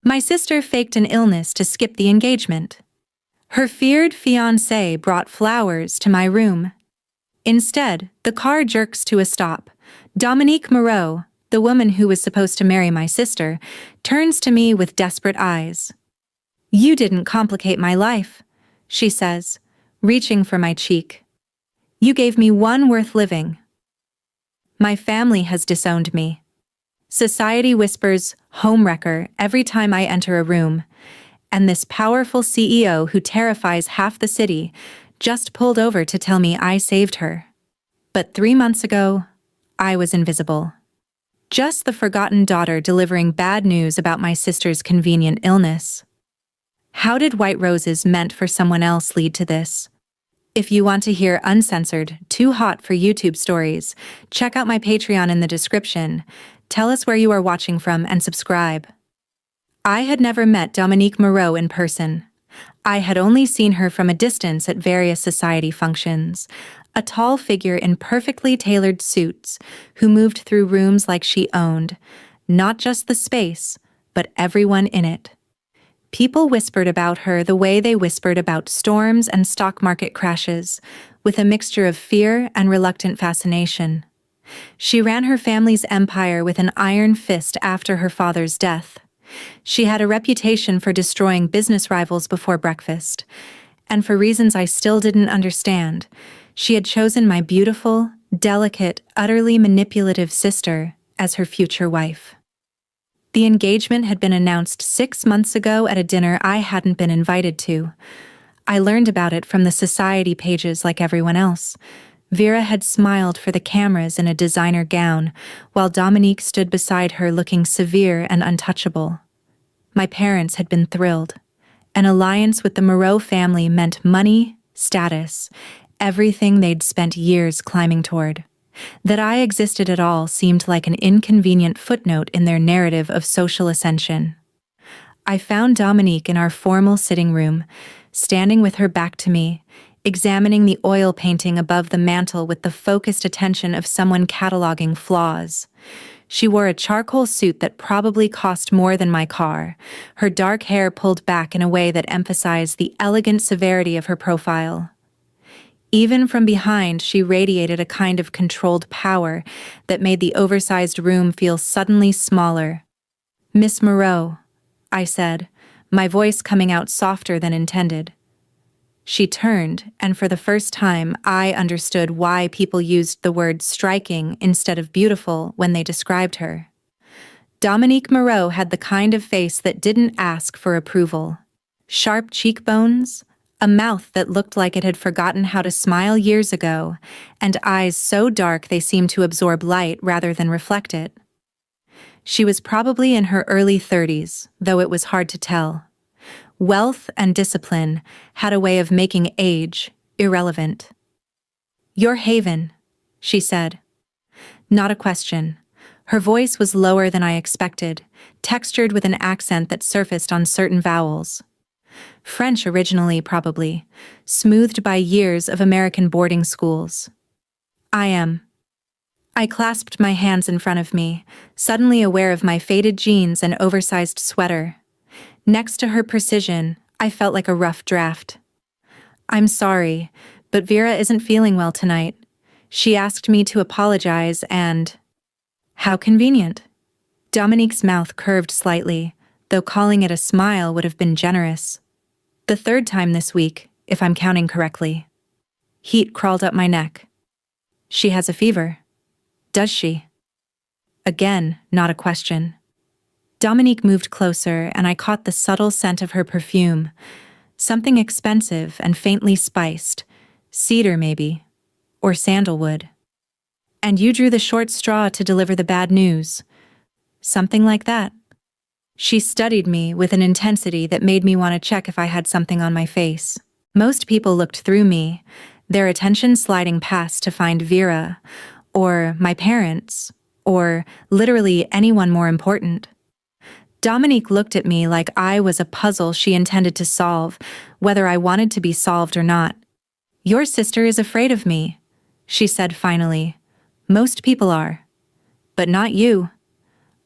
My sister faked an illness to skip the engagement. Her feared fiancé brought flowers to my room. Instead, the car jerks to a stop. Dominique Maro, the woman who was supposed to marry my sister, turns to me with desperate eyes. "You didn't complicate my life," she says, reaching for my cheek. "You gave me one worth living." My family has disowned me. Society whispers homewrecker every time I enter a room, and this powerful CEO who terrifies half the city just pulled over to tell me I saved her. But 3 months ago, I was invisible. Just the forgotten daughter delivering bad news about my sister's convenient illness. How did white roses meant for someone else lead to this? If you want to hear uncensored, too hot for YouTube stories, check out my Patreon in the description. Tell us where you are watching from and subscribe. I had never met Dominique Maro in person. I had only seen her from a distance at various society functions, a tall figure in perfectly tailored suits who moved through rooms like she owned, not just the space, but everyone in it. People whispered about her the way they whispered about storms and stock market crashes, with a mixture of fear and reluctant fascination. She ran her family's empire with an iron fist after her father's death. She had a reputation for destroying business rivals before breakfast, and for reasons I still didn't understand, she had chosen my beautiful, delicate, utterly manipulative sister as her future wife. The engagement had been announced 6 months ago at a dinner I hadn't been invited to. I learned about it from the society pages like everyone else. Vera had smiled for the cameras in a designer gown, while Dominique stood beside her looking severe and untouchable. My parents had been thrilled. An alliance with the Maro family meant money, status, everything they'd spent years climbing toward. That I existed at all seemed like an inconvenient footnote in their narrative of social ascension. I found Dominique in our formal sitting room, standing with her back to me, examining the oil painting above the mantel with the focused attention of someone cataloging flaws. She wore a charcoal suit that probably cost more than my car, her dark hair pulled back in a way that emphasized the elegant severity of her profile. Even from behind, she radiated a kind of controlled power that made the oversized room feel suddenly smaller. "Miss Maro," I said, my voice coming out softer than intended. She turned, and for the first time, I understood why people used the word striking instead of beautiful when they described her. Dominique Maro had the kind of face that didn't ask for approval. Sharp cheekbones, a mouth that looked like it had forgotten how to smile years ago, and eyes so dark they seemed to absorb light rather than reflect it. She was probably in her early 30s, though it was hard to tell. Wealth and discipline had a way of making age irrelevant. "Your haven," she said. Not a question. Her voice was lower than I expected, textured with an accent that surfaced on certain vowels. French originally, probably, smoothed by years of American boarding schools. "I am." I clasped my hands in front of me, suddenly aware of my faded jeans and oversized sweater. Next to her precision, I felt like a rough draft. "I'm sorry, but Vera isn't feeling well tonight. She asked me to apologize and—" "How convenient." Dominique's mouth curved slightly, though calling it a smile would have been generous. "The 3rd time this week, if I'm counting correctly." Heat crawled up my neck. "She has a fever." "Does she?" Again, not a question. Dominique moved closer, and I caught the subtle scent of her perfume, something expensive and faintly spiced, cedar maybe, or sandalwood. "And you drew the short straw to deliver the bad news." "Something like that." She studied me with an intensity that made me want to check if I had something on my face. Most people looked through me, their attention sliding past to find Vera, or my parents, or literally anyone more important. Dominique looked at me like I was a puzzle she intended to solve, whether I wanted to be solved or not. "Your sister is afraid of me," she said finally. "Most people are. But not you."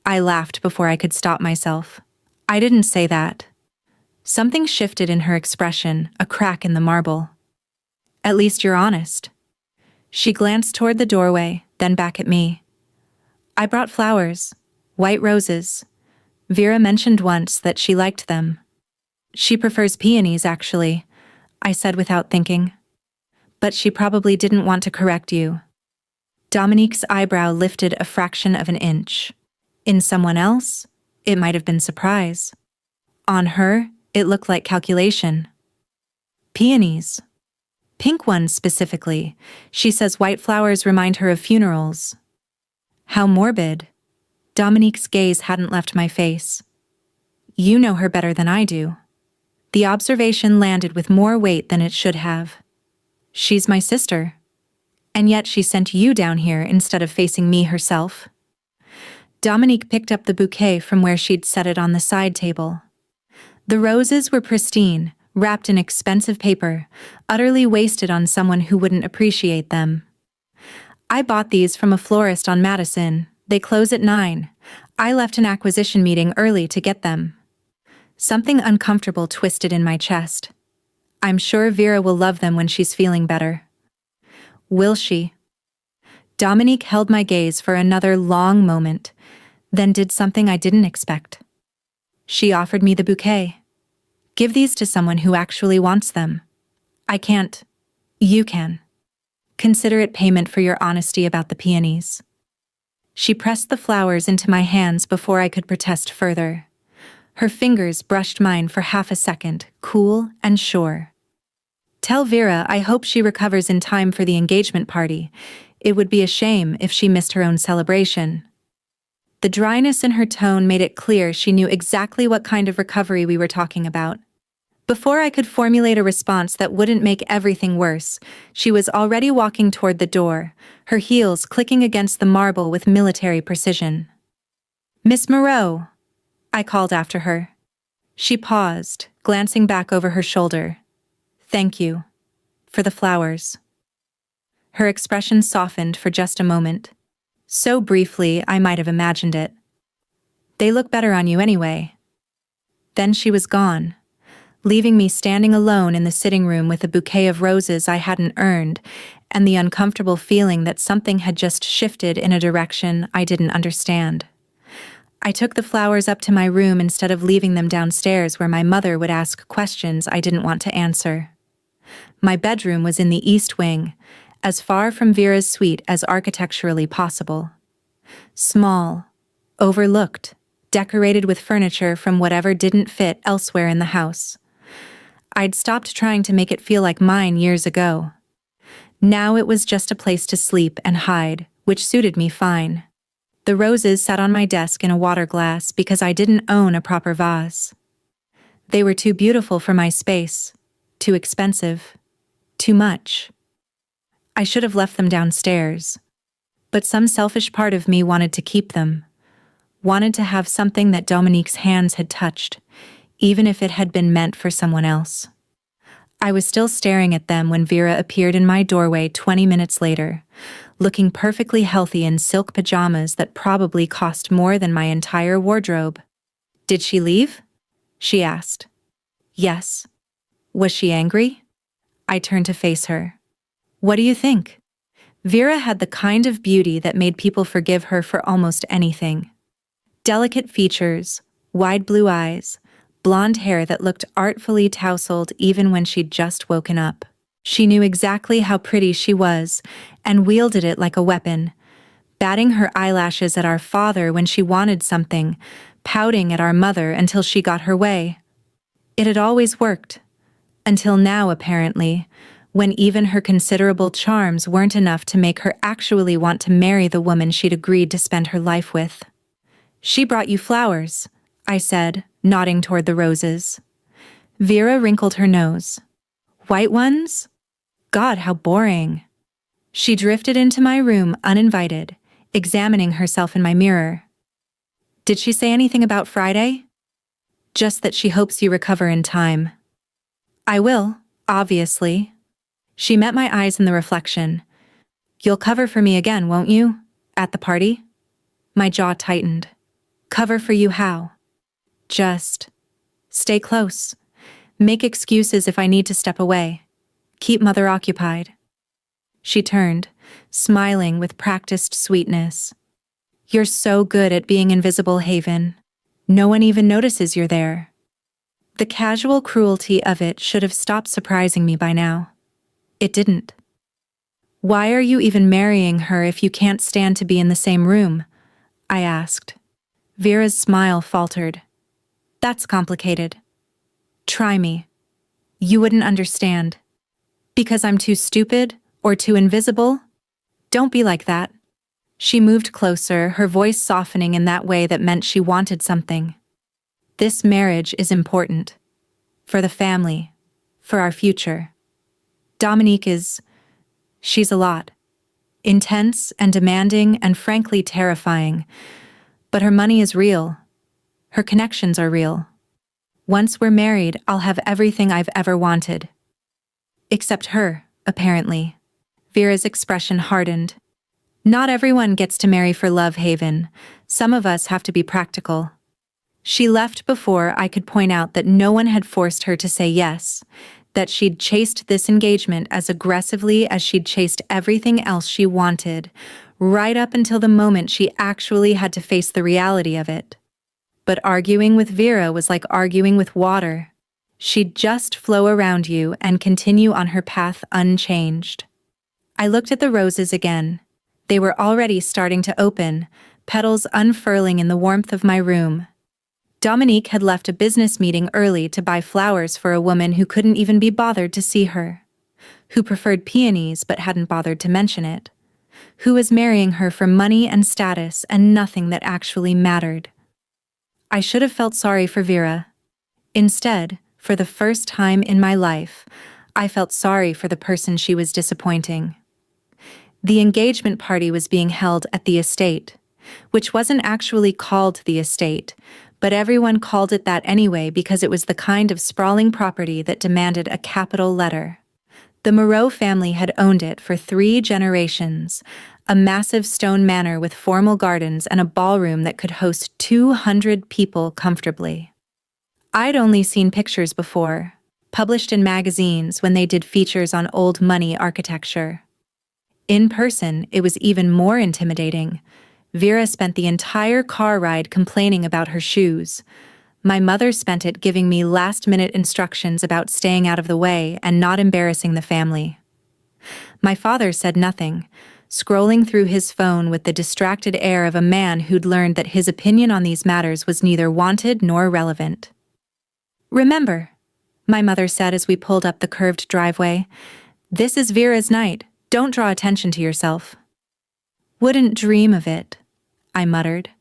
I laughed before I could stop myself. I didn't say that. Something shifted in her expression, a crack in the marble. At least you're honest. She glanced toward the doorway, then back at me. I brought flowers, white roses. Vera mentioned once that she liked them. She prefers peonies, actually, I said without thinking. But she probably didn't want to correct you. Dominique's eyebrow lifted a fraction of an inch. In someone else, it might have been surprise. On her, it looked like calculation. Peonies. Pink ones specifically. She says white flowers remind her of funerals. How morbid. Dominique's gaze hadn't left my face. You know her better than I do. The observation landed with more weight than it should have. She's my sister. And yet she sent you down here instead of facing me herself. Dominique picked up the bouquet from where she'd set it on the side table. The roses were pristine, wrapped in expensive paper, utterly wasted on someone who wouldn't appreciate them. I bought these from a florist on Madison. They close at 9. I left an acquisition meeting early to get them. Something uncomfortable twisted in my chest. I'm sure Vera will love them when she's feeling better. Will she? Dominique held my gaze for another long moment, then did something I didn't expect. She offered me the bouquet. Give these to someone who actually wants them. I can't. You can. Consider it payment for your honesty about the peonies. She pressed the flowers into my hands before I could protest further. Her fingers brushed mine for half a second, cool and sure. Tell Vera I hope she recovers in time for the engagement party. It would be a shame if she missed her own celebration. The dryness in her tone made it clear she knew exactly what kind of recovery we were talking about. Before I could formulate a response that wouldn't make everything worse, she was already walking toward the door, her heels clicking against the marble with military precision. Miss Maro, I called after her. She paused, glancing back over her shoulder. Thank you. For the flowers. Her expression softened for just a moment. So briefly, I might have imagined it. They look better on you anyway. Then she was gone, leaving me standing alone in the sitting room with a bouquet of roses I hadn't earned and the uncomfortable feeling that something had just shifted in a direction I didn't understand. I took the flowers up to my room instead of leaving them downstairs where my mother would ask questions I didn't want to answer. My bedroom was in the east wing, as far from Vera's suite as architecturally possible. Small, overlooked, decorated with furniture from whatever didn't fit elsewhere in the house. I'd stopped trying to make it feel like mine years ago. Now it was just a place to sleep and hide, which suited me fine. The roses sat on my desk in a water glass because I didn't own a proper vase. They were too beautiful for my space, too expensive, too much. I should have left them downstairs. But some selfish part of me wanted to keep them, wanted to have something that Dominique's hands had touched, even if it had been meant for someone else. I was still staring at them when Vera appeared in my doorway 20 minutes later, looking perfectly healthy in silk pajamas that probably cost more than my entire wardrobe. Did she leave? She asked. Yes. Was she angry? I turned to face her. What do you think? Vera had the kind of beauty that made people forgive her for almost anything. Delicate features, wide blue eyes, blonde hair that looked artfully tousled even when she'd just woken up. She knew exactly how pretty she was and wielded it like a weapon, batting her eyelashes at our father when she wanted something, pouting at our mother until she got her way. It had always worked. Until now, apparently, when even her considerable charms weren't enough to make her actually want to marry the woman she'd agreed to spend her life with. She brought you flowers, I said, nodding toward the roses. Vera wrinkled her nose. White ones? God, how boring. She drifted into my room uninvited, examining herself in my mirror. Did she say anything about Friday? Just that she hopes you recover in time. I will, obviously. She met my eyes in the reflection. You'll cover for me again, won't you? At the party? My jaw tightened. Cover for you how? Just stay close. Make excuses if I need to step away. Keep Mother occupied. She turned, smiling with practiced sweetness. You're so good at being invisible, Haven. No one even notices you're there. The casual cruelty of it should have stopped surprising me by now. It didn't. Why are you even marrying her if you can't stand to be in the same room? I asked. Vera's smile faltered. That's complicated. Try me. You wouldn't understand. Because I'm too stupid or too invisible? Don't be like that. She moved closer, her voice softening in that way that meant she wanted something. This marriage is important. For the family. For our future. Dominique she's a lot. Intense and demanding and frankly terrifying. But her money is real. Her connections are real. Once we're married, I'll have everything I've ever wanted. Except her, apparently. Vera's expression hardened. Not everyone gets to marry for love, Haven. Some of us have to be practical. She left before I could point out that no one had forced her to say yes, that she'd chased this engagement as aggressively as she'd chased everything else she wanted, right up until the moment she actually had to face the reality of it. But arguing with Vera was like arguing with water. She'd just flow around you and continue on her path unchanged. I looked at the roses again. They were already starting to open, petals unfurling in the warmth of my room. Dominique had left a business meeting early to buy flowers for a woman who couldn't even be bothered to see her, who preferred peonies but hadn't bothered to mention it, who was marrying her for money and status and nothing that actually mattered. I should have felt sorry for Vera. Instead, for the first time in my life, I felt sorry for the person she was disappointing. The engagement party was being held at the estate, which wasn't actually called the estate, but everyone called it that anyway because it was the kind of sprawling property that demanded a capital letter. The Maro family had owned it for 3 generations, a massive stone manor with formal gardens and a ballroom that could host 200 people comfortably. I'd only seen pictures before, published in magazines when they did features on old money architecture. In person, it was even more intimidating. Vera spent the entire car ride complaining about her shoes. My mother spent it giving me last-minute instructions about staying out of the way and not embarrassing the family. My father said nothing, scrolling through his phone with the distracted air of a man who'd learned that his opinion on these matters was neither wanted nor relevant. "Remember," my mother said as we pulled up the curved driveway, "this is Vera's night. Don't draw attention to yourself." "Wouldn't dream of it," I muttered.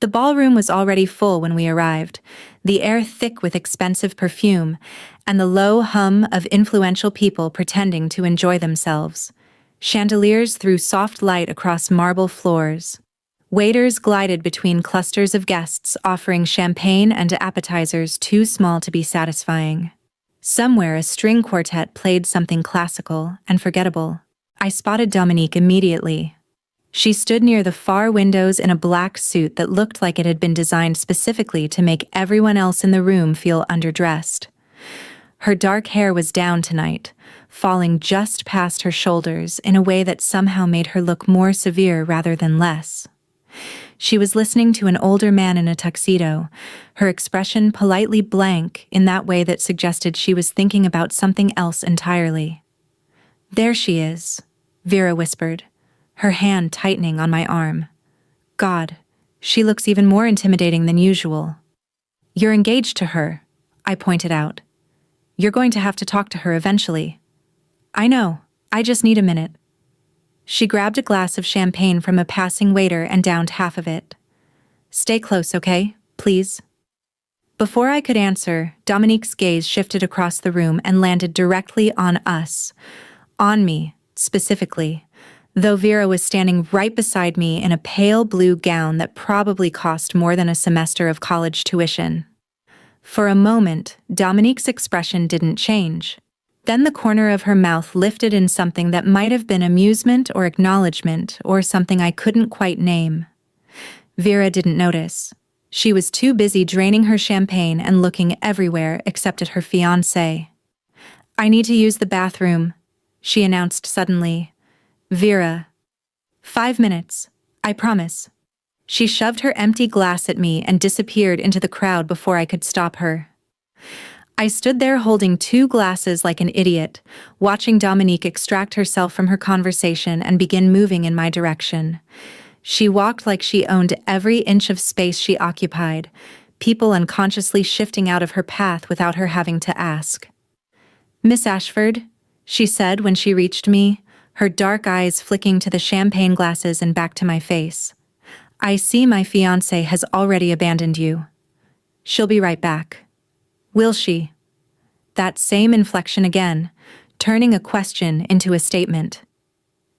The ballroom was already full when we arrived, the air thick with expensive perfume, and the low hum of influential people pretending to enjoy themselves. Chandeliers threw soft light across marble floors. Waiters glided between clusters of guests offering champagne and appetizers too small to be satisfying. Somewhere a string quartet played something classical and forgettable. I spotted Dominique immediately. She stood near the far windows in a black suit that looked like it had been designed specifically to make everyone else in the room feel underdressed. Her dark hair was down tonight, falling just past her shoulders in a way that somehow made her look more severe rather than less. She was listening to an older man in a tuxedo, her expression politely blank in that way that suggested she was thinking about something else entirely. "There she is," Vera whispered, her hand tightening on my arm. "God, she looks even more intimidating than usual." "You're engaged to her," I pointed out. "You're going to have to talk to her eventually." "I know, I just need a minute." She grabbed a glass of champagne from a passing waiter and downed half of it. "Stay close, okay? Please." Before I could answer, Dominique's gaze shifted across the room and landed directly on us. On me, specifically, though Vera was standing right beside me in a pale blue gown that probably cost more than a semester of college tuition. For a moment, Dominique's expression didn't change. Then the corner of her mouth lifted in something that might have been amusement or acknowledgement or something I couldn't quite name. Vera didn't notice. She was too busy draining her champagne and looking everywhere except at her fiancé. "I need to use the bathroom," she announced suddenly. "Vera." "5 minutes. I promise." She shoved her empty glass at me and disappeared into the crowd before I could stop her. I stood there holding 2 glasses like an idiot, watching Dominique extract herself from her conversation and begin moving in my direction. She walked like she owned every inch of space she occupied, people unconsciously shifting out of her path without her having to ask. "Miss Ashford," she said when she reached me, her dark eyes flicking to the champagne glasses and back to my face. "I see my fiancé has already abandoned you. She'll be right back." "Will she?" That same inflection again, turning a question into a statement.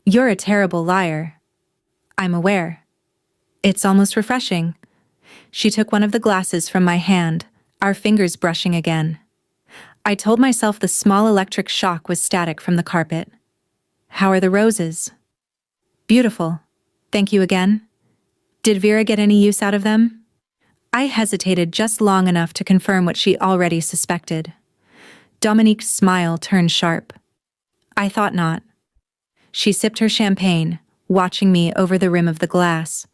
"You're a terrible liar." "I'm aware." "It's almost refreshing." She took one of the glasses from my hand, our fingers brushing again. I told myself the small electric shock was static from the carpet. "How are the roses?" "Beautiful. Thank you again." "Did Vera get any use out of them?" I hesitated just long enough to confirm what she already suspected. Dominique's smile turned sharp. "I thought not." She sipped her champagne, watching me over the rim of the glass.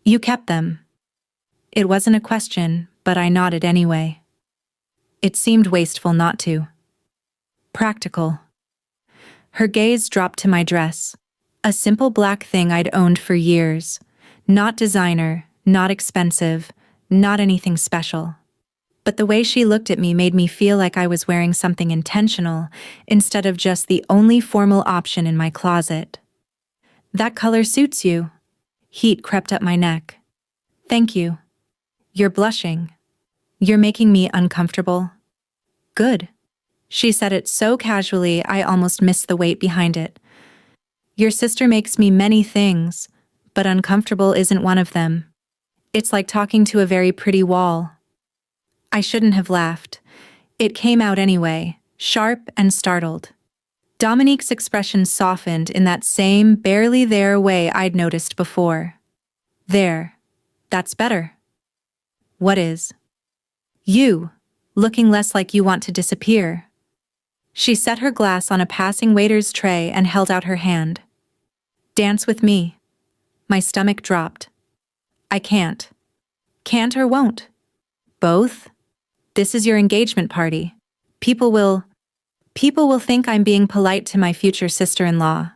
"You kept them." It wasn't a question, but I nodded anyway. It seemed wasteful not to. Practical. Her gaze dropped to my dress. A simple black thing I'd owned for years. Not designer, not expensive, not anything special. But the way she looked at me made me feel like I was wearing something intentional instead of just the only formal option in my closet. "That color suits you." Heat crept up my neck. "Thank you." "You're blushing." "You're making me uncomfortable." "Good." She said it so casually I almost missed the weight behind it. "Your sister makes me many things, but uncomfortable isn't one of them. It's like talking to a very pretty wall." I shouldn't have laughed. It came out anyway, sharp and startled. Dominique's expression softened in that same barely there way I'd noticed before. "There. That's better." "What is?" "You, looking less like you want to disappear." She set her glass on a passing waiter's tray and held out her hand. "Dance with me." My stomach dropped. "I can't." "Can't or won't?" "Both?" "This is your engagement party. People will think I'm being polite to my future sister-in-law."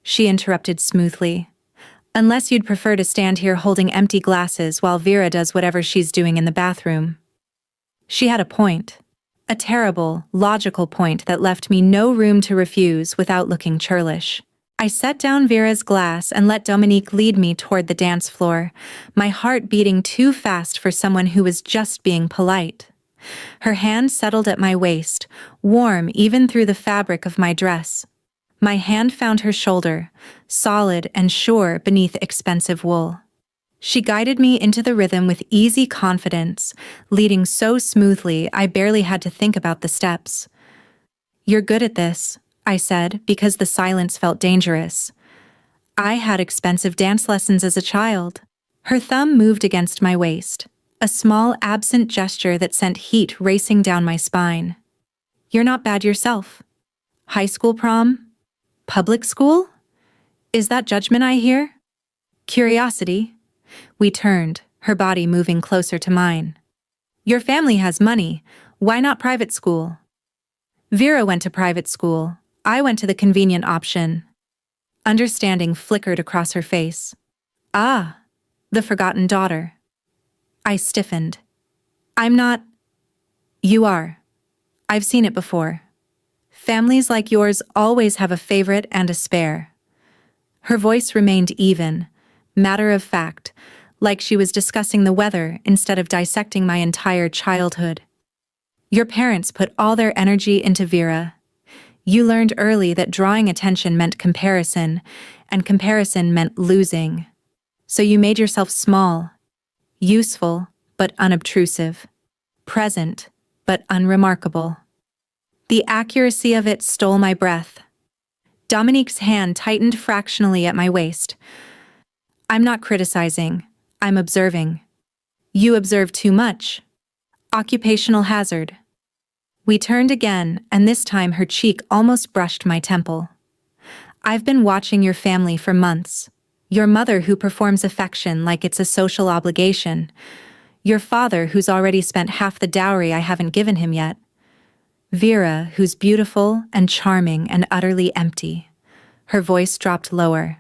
She interrupted smoothly. "Unless you'd prefer to stand here holding empty glasses while Vera does whatever she's doing in the bathroom." She had a point. A terrible, logical point that left me no room to refuse without looking churlish. I set down Vera's glass and let Dominique lead me toward the dance floor, my heart beating too fast for someone who was just being polite. Her hand settled at my waist, warm even through the fabric of my dress. My hand found her shoulder, solid and sure beneath expensive wool. She guided me into the rhythm with easy confidence, leading so smoothly I barely had to think about the steps. "You're good at this," I said, because the silence felt dangerous. "I had expensive dance lessons as a child." Her thumb moved against my waist, a small absent gesture that sent heat racing down my spine. "You're not bad yourself." "High school prom? Public school? Is that judgment I hear?" "Curiosity." We turned, her body moving closer to mine. "Your family has money. Why not private school?" "Vera went to private school. I went to the convenient option." Understanding flickered across her face. "Ah, the forgotten daughter." I stiffened. "I'm not." "You are. I've seen it before. Families like yours always have a favorite and a spare." Her voice remained even, matter of fact, like she was discussing the weather instead of dissecting my entire childhood. "Your parents put all their energy into Vera. You learned early that drawing attention meant comparison, and comparison meant losing. So you made yourself small, useful but unobtrusive, present but unremarkable." The accuracy of it stole my breath. Dominique's hand tightened fractionally at my waist. "I'm not criticizing. I'm observing." You observe too much. Occupational hazard. We turned again, and this time her cheek almost brushed my temple. I've been watching your family for months. Your mother who performs affection like it's a social obligation. Your father who's already spent half the dowry I haven't given him yet. Vera who's beautiful and charming and utterly empty. Her voice dropped lower.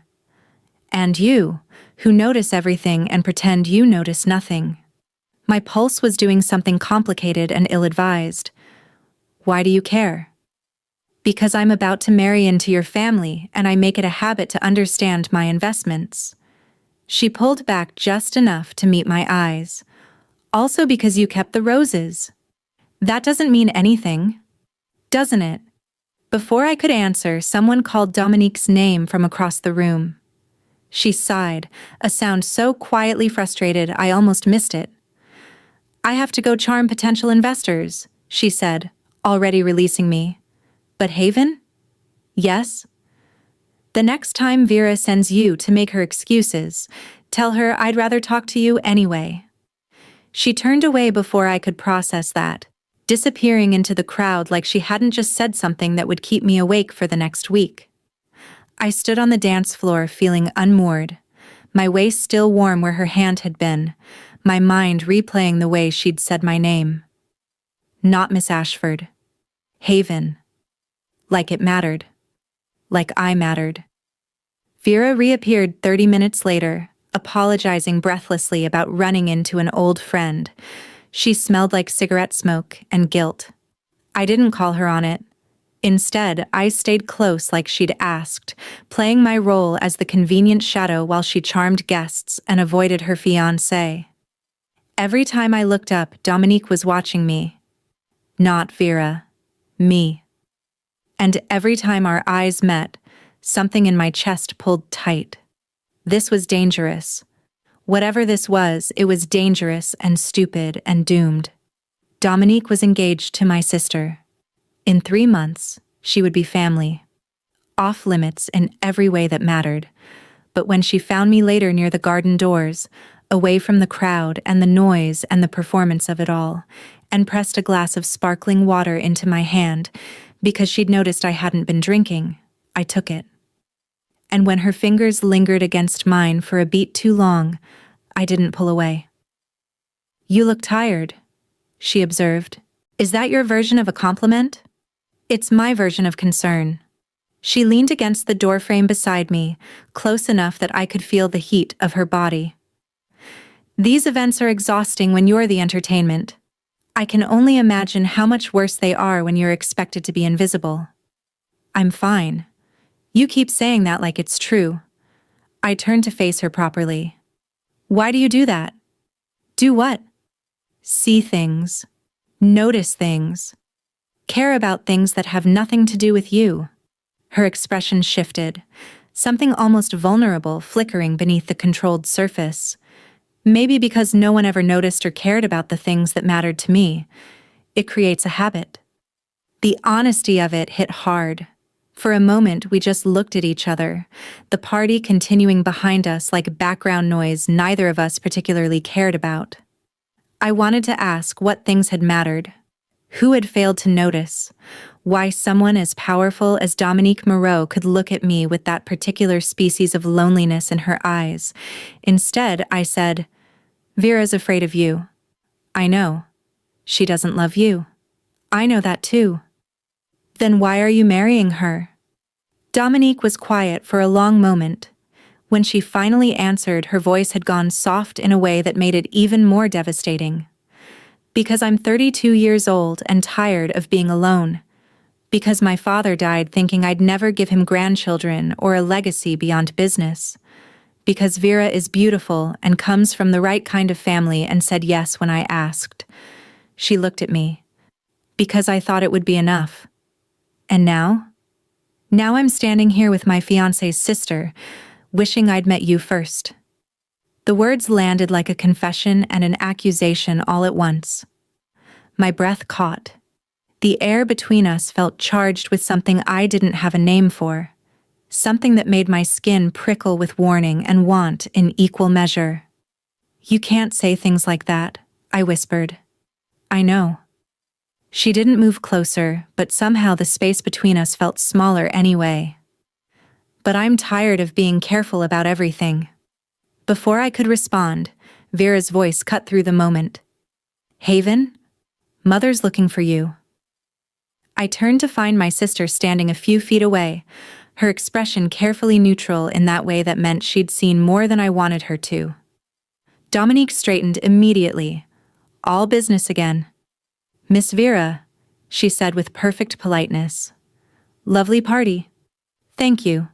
And you, who notice everything and pretend you notice nothing. My pulse was doing something complicated and ill-advised. Why do you care? Because I'm about to marry into your family and I make it a habit to understand my investments. She pulled back just enough to meet my eyes. Also because you kept the roses. That doesn't mean anything, doesn't it? Before I could answer, someone called Dominique's name from across the room. She sighed, a sound so quietly frustrated I almost missed it. I have to go charm potential investors, she said, already releasing me. But Haven? Yes? The next time Vera sends you to make her excuses, tell her I'd rather talk to you anyway. She turned away before I could process that, disappearing into the crowd like she hadn't just said something that would keep me awake for the next week. I stood on the dance floor feeling unmoored, my waist still warm where her hand had been, my mind replaying the way she'd said my name. Not Miss Ashford. Haven. Like it mattered. Like I mattered. Vera reappeared 30 minutes later, apologizing breathlessly about running into an old friend. She smelled like cigarette smoke and guilt. I didn't call her on it. Instead, I stayed close like she'd asked, playing my role as the convenient shadow while she charmed guests and avoided her fiancé. Every time I looked up, Dominique was watching me. Not Vera. Me. And every time our eyes met, something in my chest pulled tight. This was dangerous. Whatever this was, it was dangerous and stupid and doomed. Dominique was engaged to my sister. In 3 months, she would be family. Off limits in every way that mattered. But when she found me later near the garden doors, away from the crowd and the noise and the performance of it all, and pressed a glass of sparkling water into my hand, because she'd noticed I hadn't been drinking, I took it. And when her fingers lingered against mine for a beat too long, I didn't pull away. You look tired, she observed. Is that your version of a compliment? It's my version of concern. She leaned against the doorframe beside me, close enough that I could feel the heat of her body. These events are exhausting when you're the entertainment. I can only imagine how much worse they are when you're expected to be invisible. I'm fine. You keep saying that like it's true. I turned to face her properly. Why do you do that? Do what? See things. Notice things. Care about things that have nothing to do with you. Her expression shifted, something almost vulnerable flickering beneath the controlled surface. Maybe because no one ever noticed or cared about the things that mattered to me. It creates a habit. The honesty of it hit hard. For a moment, we just looked at each other, the party continuing behind us like background noise neither of us particularly cared about. I wanted to ask what things had mattered. Who had failed to notice? Why someone as powerful as Dominique Maro could look at me with that particular species of loneliness in her eyes. Instead, I said, Vera's afraid of you. I know. She doesn't love you. I know that too. Then why are you marrying her? Dominique was quiet for a long moment. When she finally answered, her voice had gone soft in a way that made it even more devastating. Because I'm 32 years old and tired of being alone. Because my father died thinking I'd never give him grandchildren or a legacy beyond business. Because Vera is beautiful and comes from the right kind of family and said yes when I asked. She looked at me. Because I thought it would be enough. And now? Now I'm standing here with my fiancé's sister, wishing I'd met you first. The words landed like a confession and an accusation all at once. My breath caught. The air between us felt charged with something I didn't have a name for. Something that made my skin prickle with warning and want in equal measure. You can't say things like that, I whispered. I know. She didn't move closer, but somehow the space between us felt smaller anyway. But I'm tired of being careful about everything. Before I could respond, Vera's voice cut through the moment. Haven? Mother's looking for you. I turned to find my sister standing a few feet away, her expression carefully neutral in that way that meant she'd seen more than I wanted her to. Dominique straightened immediately. All business again. Miss Vera, she said with perfect politeness. Lovely party. Thank you.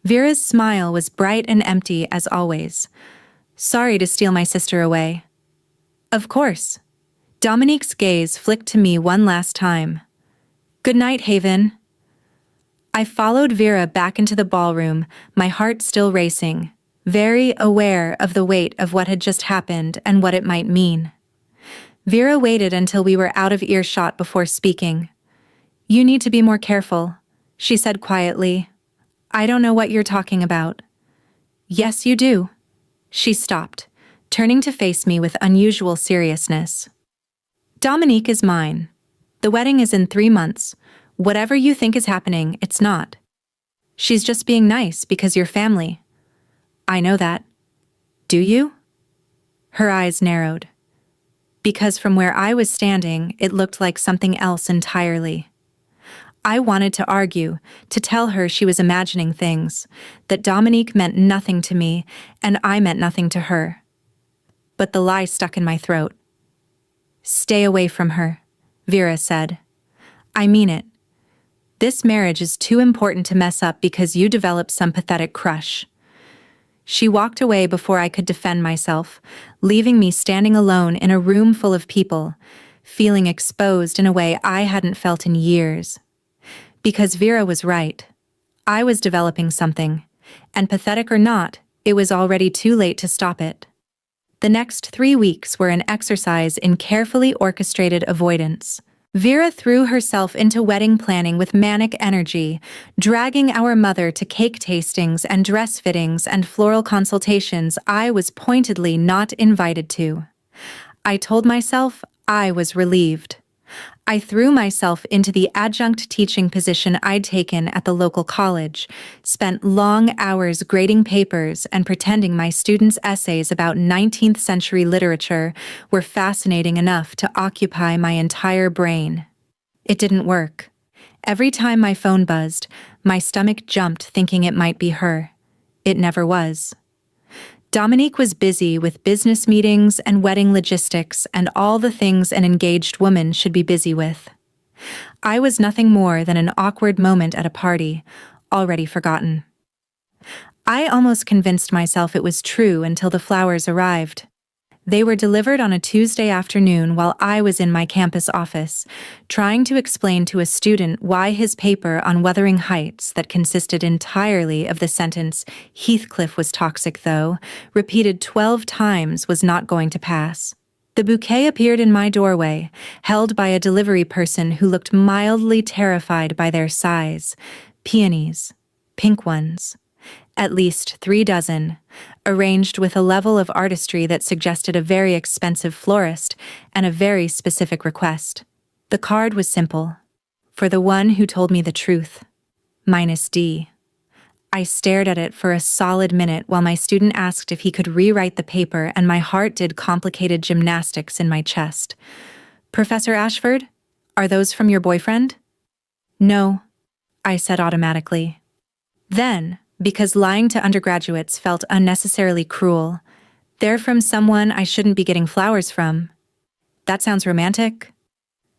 Vera's smile was bright and empty as always. Sorry to steal my sister away. Of course. Dominique's gaze flicked to me one last time. Good night, Haven. I followed Vera back into the ballroom, my heart still racing, very aware of the weight of what had just happened and what it might mean. Vera waited until we were out of earshot before speaking. You need to be more careful, she said quietly. I don't know what you're talking about. Yes, you do. She stopped, turning to face me with unusual seriousness. Dominique is mine. The wedding is in 3 months. Whatever you think is happening, it's not. She's just being nice because you're family. I know that. Do you? Her eyes narrowed. Because from where I was standing, it looked like something else entirely. I wanted to argue, to tell her she was imagining things, that Dominique meant nothing to me, and I meant nothing to her. But the lie stuck in my throat. Stay away from her, Vera said. I mean it. This marriage is too important to mess up because you developed some pathetic crush. She walked away before I could defend myself, leaving me standing alone in a room full of people, feeling exposed in a way I hadn't felt in years. Because Vera was right. I was developing something, and pathetic or not, it was already too late to stop it. The next 3 weeks were an exercise in carefully orchestrated avoidance. Vera threw herself into wedding planning with manic energy, dragging our mother to cake tastings and dress fittings and floral consultations I was pointedly not invited to. I told myself I was relieved. I threw myself into the adjunct teaching position I'd taken at the local college, spent long hours grading papers and pretending my students' essays about 19th century literature were fascinating enough to occupy my entire brain. It didn't work. Every time my phone buzzed, my stomach jumped thinking it might be her. It never was. Dominique was busy with business meetings and wedding logistics and all the things an engaged woman should be busy with. I was nothing more than an awkward moment at a party, already forgotten. I almost convinced myself it was true until the flowers arrived. They were delivered on a Tuesday afternoon while I was in my campus office, trying to explain to a student why his paper on Wuthering Heights that consisted entirely of the sentence, "Heathcliff was toxic though," repeated 12 times was not going to pass. The bouquet appeared in my doorway, held by a delivery person who looked mildly terrified by their size. Peonies. Pink ones. At least 3 dozen, arranged with a level of artistry that suggested a very expensive florist and a very specific request. The card was simple. For the one who told me the truth. -D. I stared at it for a solid minute while my student asked if he could rewrite the paper and my heart did complicated gymnastics in my chest. Professor Ashford, are those from your boyfriend? No, I said automatically. Then, because lying to undergraduates felt unnecessarily cruel, they're from someone I shouldn't be getting flowers from. That sounds romantic.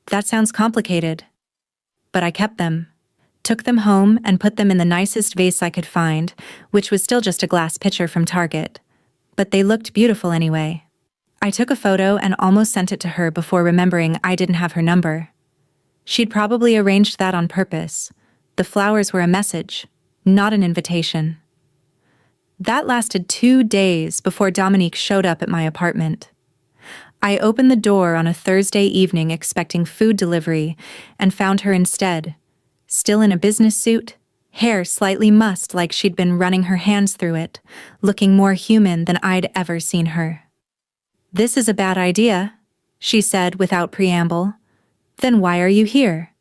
That sounds complicated. But I kept them, took them home and put them in the nicest vase I could find, which was still just a glass pitcher from Target. But they looked beautiful anyway. I took a photo and almost sent it to her before remembering I didn't have her number. She'd probably arranged that on purpose. The flowers were a message, not an invitation. That lasted 2 days before Dominique showed up at my apartment. I opened the door on a Thursday evening expecting food delivery and found her instead, still in a business suit, hair slightly mussed like she'd been running her hands through it, looking more human than I'd ever seen her. "This is a bad idea," she said without preamble. "Then why are you here?"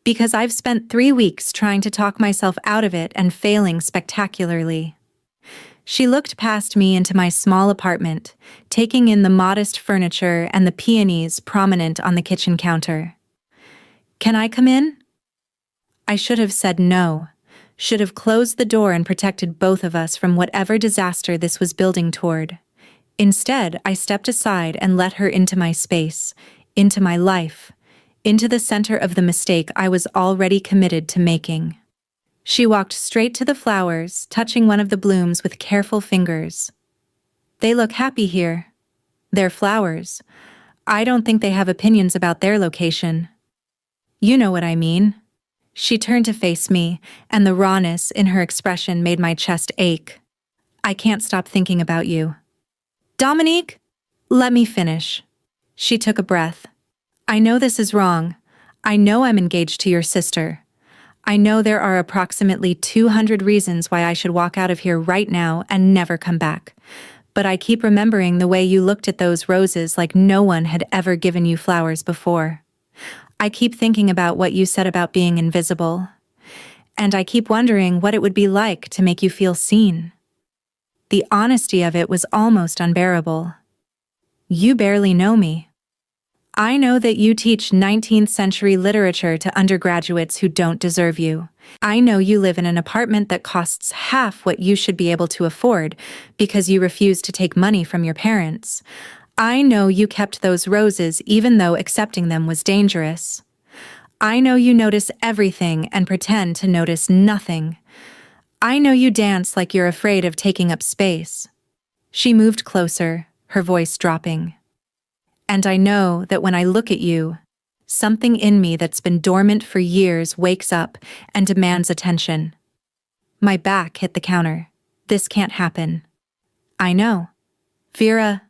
"Because I've spent 3 weeks trying to talk myself out of it and failing spectacularly." She looked past me into my small apartment, taking in the modest furniture and the peonies prominent on the kitchen counter. "Can I come in?" I should have said no, should have closed the door and protected both of us from whatever disaster this was building toward. Instead, I stepped aside and let her into my space, into my life, into the center of the mistake I was already committed to making. She walked straight to the flowers, touching one of the blooms with careful fingers. "They look happy here. They're flowers. I don't think they have opinions about their location." "You know what I mean." She turned to face me, and the rawness in her expression made my chest ache. "I can't stop thinking about you." "Dominique, let me finish." She took a breath. "I know this is wrong. I know I'm engaged to your sister. I know there are approximately 200 reasons why I should walk out of here right now and never come back. But I keep remembering the way you looked at those roses like no one had ever given you flowers before. I keep thinking about what you said about being invisible. And I keep wondering what it would be like to make you feel seen." The honesty of it was almost unbearable. "You barely know me. I know that you teach 19th century literature to undergraduates who don't deserve you. I know you live in an apartment that costs half what you should be able to afford because you refuse to take money from your parents. I know you kept those roses even though accepting them was dangerous. I know you notice everything and pretend to notice nothing. I know you dance like you're afraid of taking up space." She moved closer, her voice dropping. "And I know that when I look at you, something in me that's been dormant for years wakes up and demands attention." My back hit the counter. "This can't happen." "I know. Vera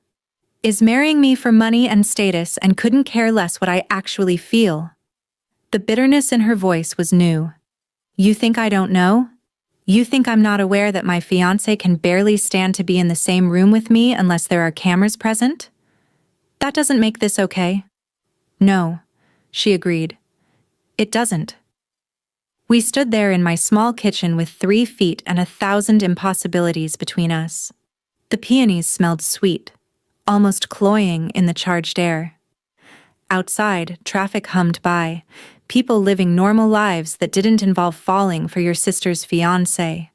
is marrying me for money and status and couldn't care less what I actually feel." The bitterness in her voice was new. "You think I don't know? You think I'm not aware that my fiancé can barely stand to be in the same room with me unless there are cameras present? That doesn't make this okay." "No," she agreed. "It doesn't." We stood there in my small kitchen with 3 feet and 1,000 impossibilities between us. The peonies smelled sweet, almost cloying in the charged air. Outside, traffic hummed by, people living normal lives that didn't involve falling for your sister's fiancé.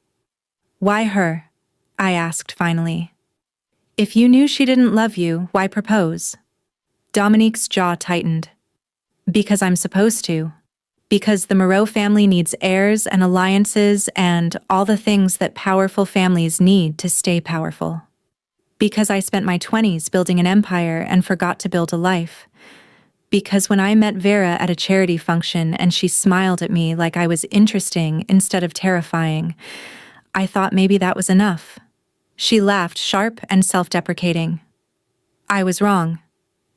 "Why her?" I asked finally. "If you knew she didn't love you, why propose?" Dominique's jaw tightened. "Because I'm supposed to. Because the Maro family needs heirs and alliances and all the things that powerful families need to stay powerful. Because I spent my 20s building an empire and forgot to build a life. Because when I met Vera at a charity function and she smiled at me like I was interesting instead of terrifying, I thought maybe that was enough." She laughed, sharp and self-deprecating. "I was wrong.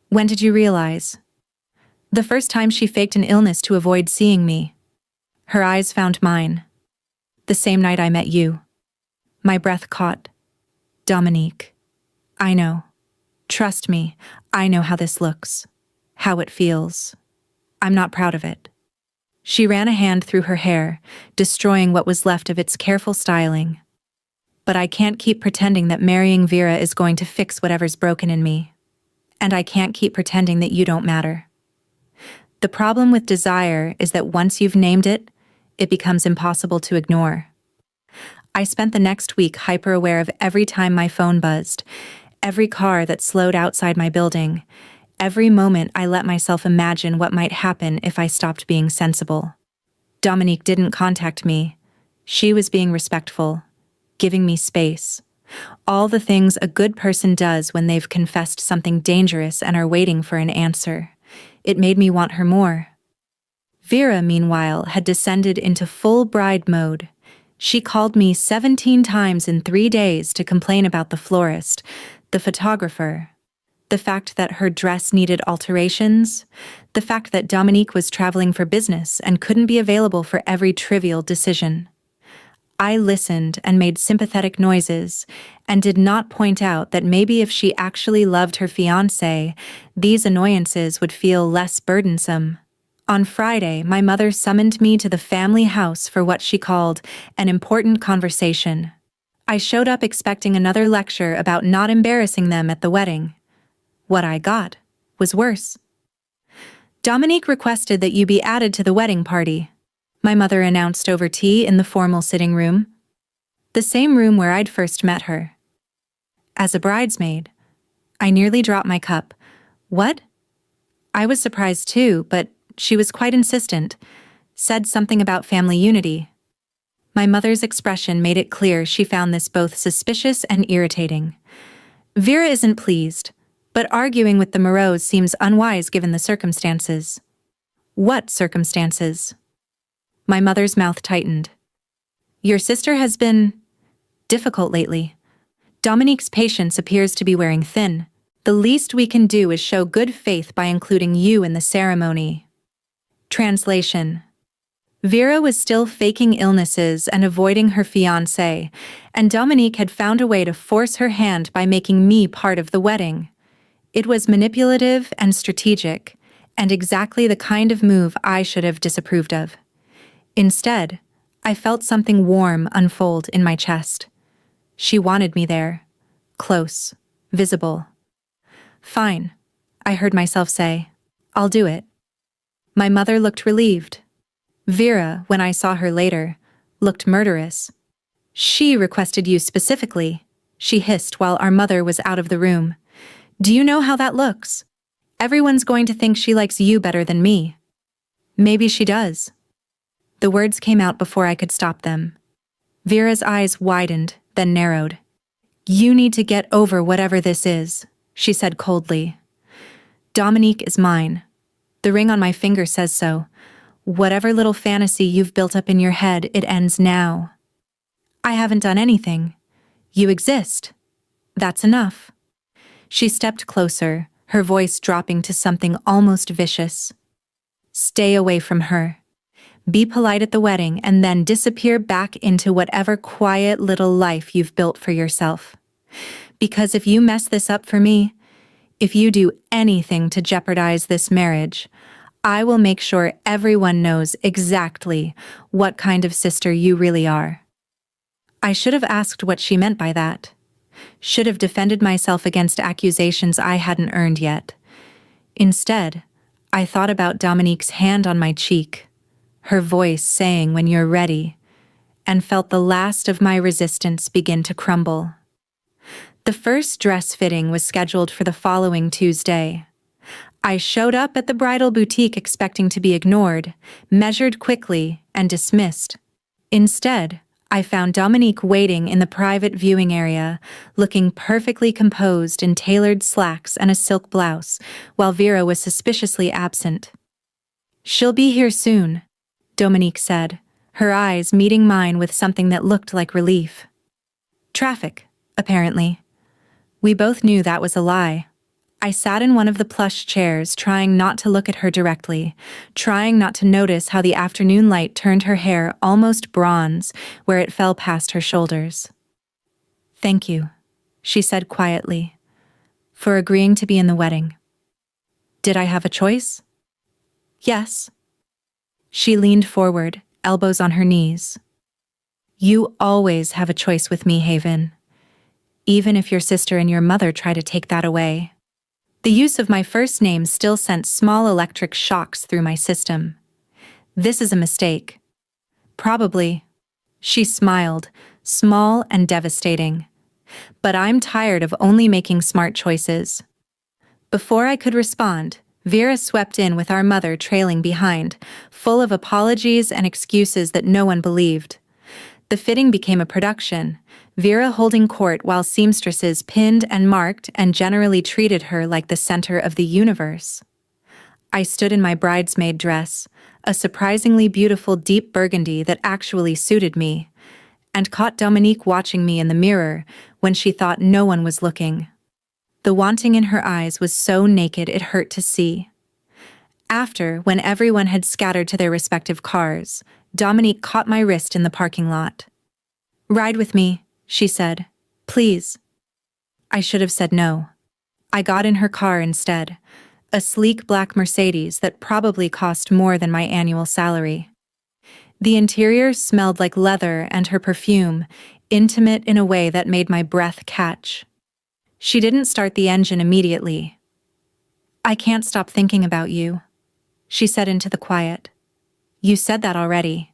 When did you realize?" "The first time she faked an illness to avoid seeing me." Her eyes found mine. "The same night I met you." My breath caught. "Dominique. I know. Trust me, I know how this looks. How it feels. I'm not proud of it." She ran a hand through her hair, destroying what was left of its careful styling. "But I can't keep pretending that marrying Vera is going to fix whatever's broken in me. And I can't keep pretending that you don't matter. The problem with desire is that once you've named it, it becomes impossible to ignore." I spent the next week hyper-aware of every time my phone buzzed, every car that slowed outside my building, every moment I let myself imagine what might happen if I stopped being sensible. Dominique didn't contact me. She was being respectful, giving me space. All the things a good person does when they've confessed something dangerous and are waiting for an answer. It made me want her more. Vera, meanwhile, had descended into full bride mode. She called me 17 times in 3 days to complain about the florist, the photographer, the fact that her dress needed alterations, the fact that Dominique was traveling for business and couldn't be available for every trivial decision. I listened and made sympathetic noises, and did not point out that maybe if she actually loved her fiancé, these annoyances would feel less burdensome. On Friday, my mother summoned me to the family house for what she called an important conversation. I showed up expecting another lecture about not embarrassing them at the wedding. What I got was worse. Dominique requested that you be added to the wedding party, my mother announced over tea in the formal sitting room. The same room where I'd first met her. As a bridesmaid, I nearly dropped my cup. What? I was surprised too, but she was quite insistent, said something about family unity. My mother's expression made it clear she found this both suspicious and irritating. Vera isn't pleased, but arguing with the Maros seems unwise given the circumstances. What circumstances? My mother's mouth tightened. Your sister has been difficult lately. Dominique's patience appears to be wearing thin. The least we can do is show good faith by including you in the ceremony. Translation. Vera was still faking illnesses and avoiding her fiancé, and Dominique had found a way to force her hand by making me part of the wedding. It was manipulative and strategic, and exactly the kind of move I should have disapproved of. Instead, I felt something warm unfold in my chest. She wanted me there, close, visible. Fine, I heard myself say. I'll do it. My mother looked relieved. Vera, when I saw her later, looked murderous. She requested you specifically, she hissed while our mother was out of the room. Do you know how that looks? Everyone's going to think she likes you better than me. Maybe she does. The words came out before I could stop them. Vera's eyes widened, then narrowed. You need to get over whatever this is, she said coldly. Dominique is mine. The ring on my finger says so. Whatever little fantasy you've built up in your head, it ends now. I haven't done anything. You exist. That's enough. She stepped closer, her voice dropping to something almost vicious. Stay away from her. Be polite at the wedding and then disappear back into whatever quiet little life you've built for yourself. Because if you mess this up for me, if you do anything to jeopardize this marriage, I will make sure everyone knows exactly what kind of sister you really are. I should have asked what she meant by that. Should have defended myself against accusations I hadn't earned yet. Instead, I thought about Dominique's hand on my cheek, her voice saying when you're ready, and felt the last of my resistance begin to crumble. The first dress fitting was scheduled for the following Tuesday. I showed up at the bridal boutique expecting to be ignored, measured quickly, and dismissed. Instead, I found Dominique waiting in the private viewing area, looking perfectly composed in tailored slacks and a silk blouse, while Vera was suspiciously absent. She'll be here soon, Dominique said, her eyes meeting mine with something that looked like relief. Traffic, apparently. We both knew that was a lie. I sat in one of the plush chairs, trying not to look at her directly, trying not to notice how the afternoon light turned her hair almost bronze where it fell past her shoulders. Thank you, she said quietly, for agreeing to be in the wedding. Did I have a choice? Yes. She leaned forward, elbows on her knees. You always have a choice with me, Haven. Even if your sister and your mother try to take that away. The use of my first name still sent small electric shocks through my system. This is a mistake. Probably. She smiled, small and devastating. But I'm tired of only making smart choices. Before I could respond, Vera swept in with our mother trailing behind, full of apologies and excuses that no one believed. The fitting became a production, Vera holding court while seamstresses pinned and marked and generally treated her like the center of the universe. I stood in my bridesmaid dress, a surprisingly beautiful deep burgundy that actually suited me, and caught Dominique watching me in the mirror when she thought no one was looking. The wanting in her eyes was so naked it hurt to see. After, when everyone had scattered to their respective cars, Dominique caught my wrist in the parking lot. Ride with me, she said. Please. I should have said no. I got in her car instead, a sleek black Mercedes that probably cost more than my annual salary. The interior smelled like leather and her perfume, intimate in a way that made my breath catch. She didn't start the engine immediately. I can't stop thinking about you, she said into the quiet. You said that already.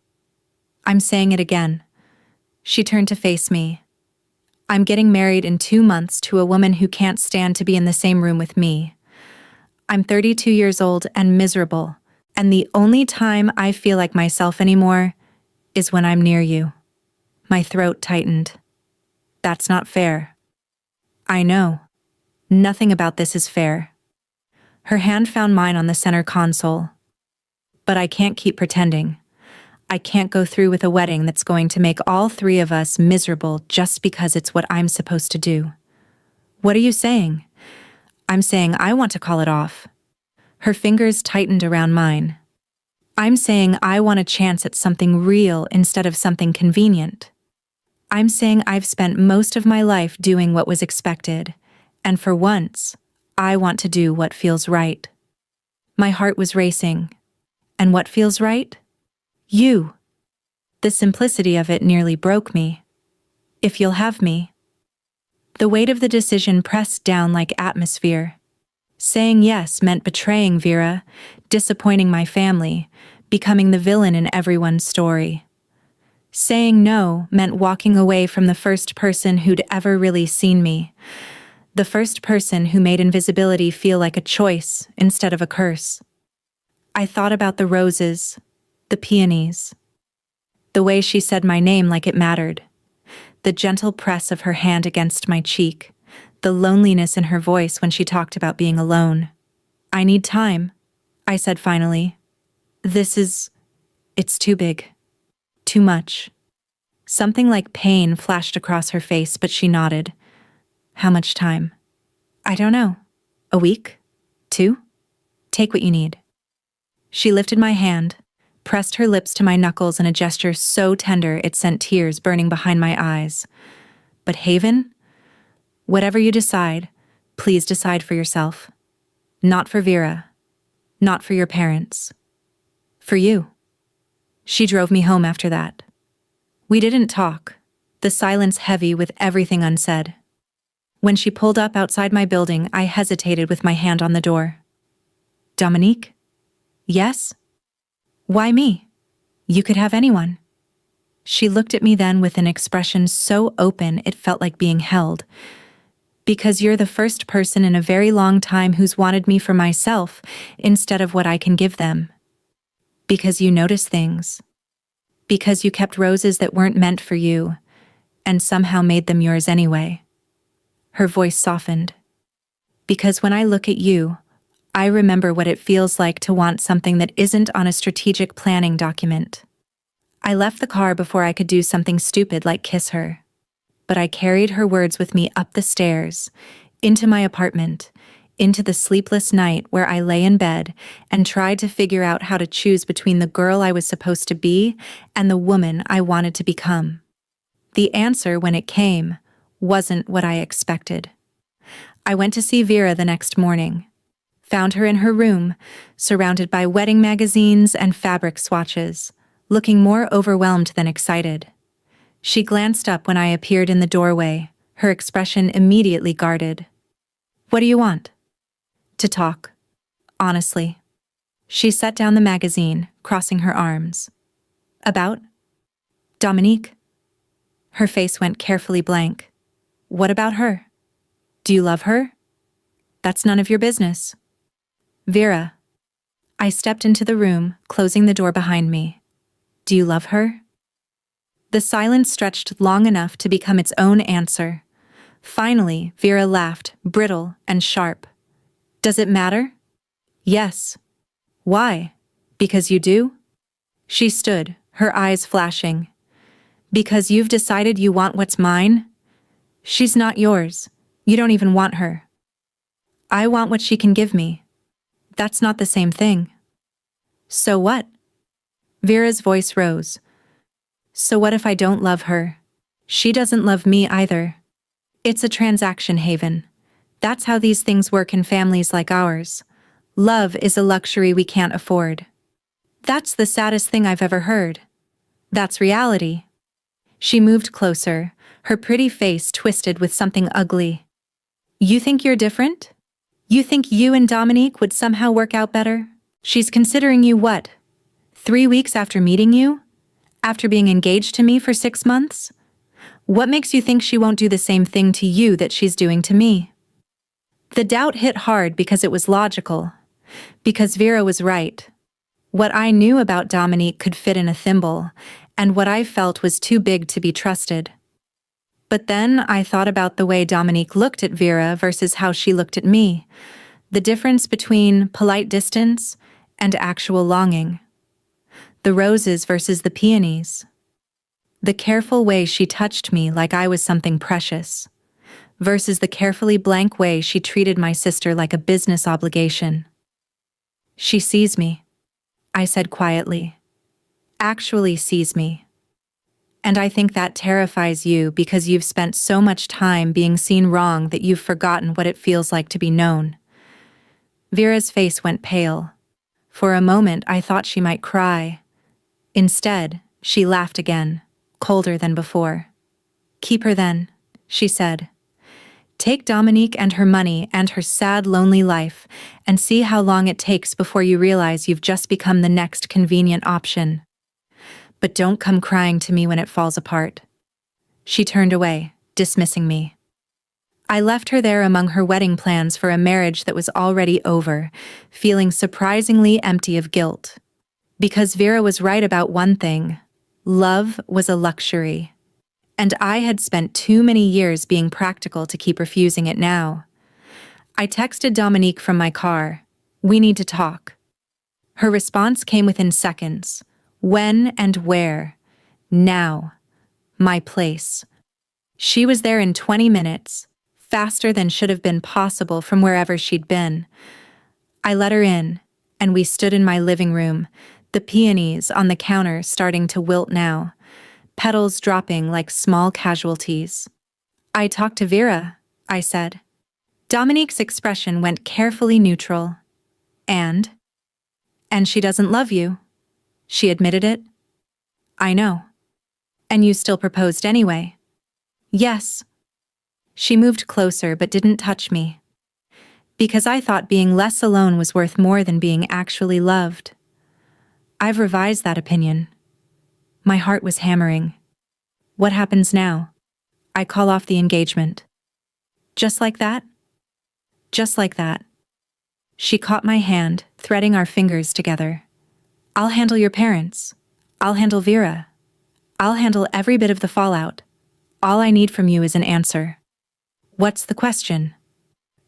I'm saying it again. She turned to face me. I'm getting married in 2 months to a woman who can't stand to be in the same room with me. I'm 32 years old and miserable, and the only time I feel like myself anymore is when I'm near you. My throat tightened. That's not fair. I know. Nothing about this is fair. Her hand found mine on the center console. But I can't keep pretending. I can't go through with a wedding that's going to make all 3 of us miserable just because it's what I'm supposed to do. What are you saying? I'm saying I want to call it off. Her fingers tightened around mine. I'm saying I want a chance at something real instead of something convenient. I'm saying I've spent most of my life doing what was expected, and for once, I want to do what feels right. My heart was racing. And what feels right? You. The simplicity of it nearly broke me. If you'll have me. The weight of the decision pressed down like atmosphere. Saying yes meant betraying Vera, disappointing my family, becoming the villain in everyone's story. Saying no meant walking away from the first person who'd ever really seen me. The first person who made invisibility feel like a choice instead of a curse. I thought about the roses, the peonies, the way she said my name like it mattered, the gentle press of her hand against my cheek, the loneliness in her voice when she talked about being alone. I need time, I said finally. It's too big. Too much. Something like pain flashed across her face, but she nodded. How much time? I don't know. A week? 2? Take what you need. She lifted my hand, pressed her lips to my knuckles in a gesture so tender it sent tears burning behind my eyes. But Haven? Whatever you decide, please decide for yourself. Not for Vera. Not for your parents. For you. She drove me home after that. We didn't talk, the silence heavy with everything unsaid. When she pulled up outside my building, I hesitated with my hand on the door. Dominique? Yes? Why me? You could have anyone. She looked at me then with an expression so open it felt like being held. Because you're the first person in a very long time who's wanted me for myself instead of what I can give them. Because you notice things. Because you kept roses that weren't meant for you and somehow made them yours anyway. Her voice softened. Because when I look at you, I remember what it feels like to want something that isn't on a strategic planning document. I left the car before I could do something stupid like kiss her. But I carried her words with me up the stairs, into my apartment, into the sleepless night where I lay in bed and tried to figure out how to choose between the girl I was supposed to be and the woman I wanted to become. The answer, when it came, wasn't what I expected. I went to see Vera the next morning. Found her in her room, surrounded by wedding magazines and fabric swatches, looking more overwhelmed than excited. She glanced up when I appeared in the doorway, her expression immediately guarded. What do you want? To talk. Honestly. She set down the magazine, crossing her arms. About? Dominique? Her face went carefully blank. What about her? Do you love her? That's none of your business. Vera. I stepped into the room, closing the door behind me. Do you love her? The silence stretched long enough to become its own answer. Finally, Vera laughed, brittle and sharp. Does it matter? Yes. Why? Because you do? She stood, her eyes flashing. Because you've decided you want what's mine? She's not yours. You don't even want her. I want what she can give me. That's not the same thing. So what? Vera's voice rose. So what if I don't love her? She doesn't love me either. It's a transaction haven. That's how these things work in families like ours. Love is a luxury we can't afford. That's the saddest thing I've ever heard. That's reality. She moved closer, her pretty face twisted with something ugly. You think you're different? You think you and Dominique would somehow work out better? She's considering you what? 3 weeks after meeting you? After being engaged to me for 6 months? What makes you think she won't do the same thing to you that she's doing to me? The doubt hit hard because it was logical. Because Vera was right. What I knew about Dominique could fit in a thimble, and what I felt was too big to be trusted. But then I thought about the way Dominique looked at Vera versus how she looked at me, the difference between polite distance and actual longing. The roses versus the peonies. The careful way she touched me like I was something precious, versus the carefully blank way she treated my sister like a business obligation. She sees me, I said quietly. Actually sees me. And I think that terrifies you because you've spent so much time being seen wrong that you've forgotten what it feels like to be known. Vera's face went pale. For a moment I thought she might cry. Instead, she laughed again, colder than before. Keep her then, she said. Take Dominique and her money and her sad, lonely life and see how long it takes before you realize you've just become the next convenient option. But don't come crying to me when it falls apart. She turned away, dismissing me. I left her there among her wedding plans for a marriage that was already over, feeling surprisingly empty of guilt. Because Vera was right about one thing. Love was a luxury. And I had spent too many years being practical to keep refusing it now. I texted Dominique from my car. We need to talk. Her response came within seconds. When and where? Now. My place. She was there in 20 minutes, faster than should have been possible from wherever she'd been. I let her in, and we stood in my living room, the peonies on the counter starting to wilt now, petals dropping like small casualties. I talked to Vera, I said. Dominique's expression went carefully neutral. And she doesn't love you. She admitted it. I know. And you still proposed anyway. Yes. She moved closer but didn't touch me. Because I thought being less alone was worth more than being actually loved. I've revised that opinion. My heart was hammering. What happens now? I call off the engagement. Just like that? Just like that. She caught my hand, threading our fingers together. I'll handle your parents. I'll handle Vera. I'll handle every bit of the fallout. All I need from you is an answer. What's the question?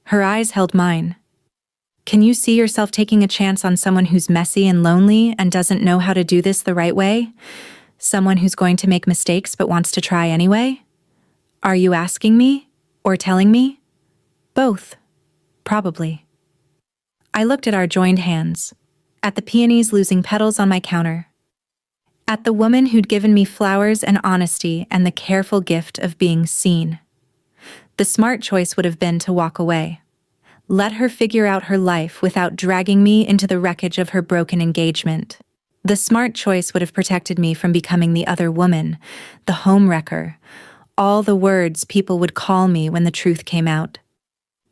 Her eyes held mine. Can you see yourself taking a chance on someone who's messy and lonely and doesn't know how to do this the right way? Someone who's going to make mistakes but wants to try anyway? Are you asking me or telling me? Both. Probably. I looked at our joined hands, at the peonies losing petals on my counter, at the woman who'd given me flowers and honesty and the careful gift of being seen. The smart choice would have been to walk away. Let her figure out her life without dragging me into the wreckage of her broken engagement. The smart choice would have protected me from becoming the other woman, the homewrecker, all the words people would call me when the truth came out.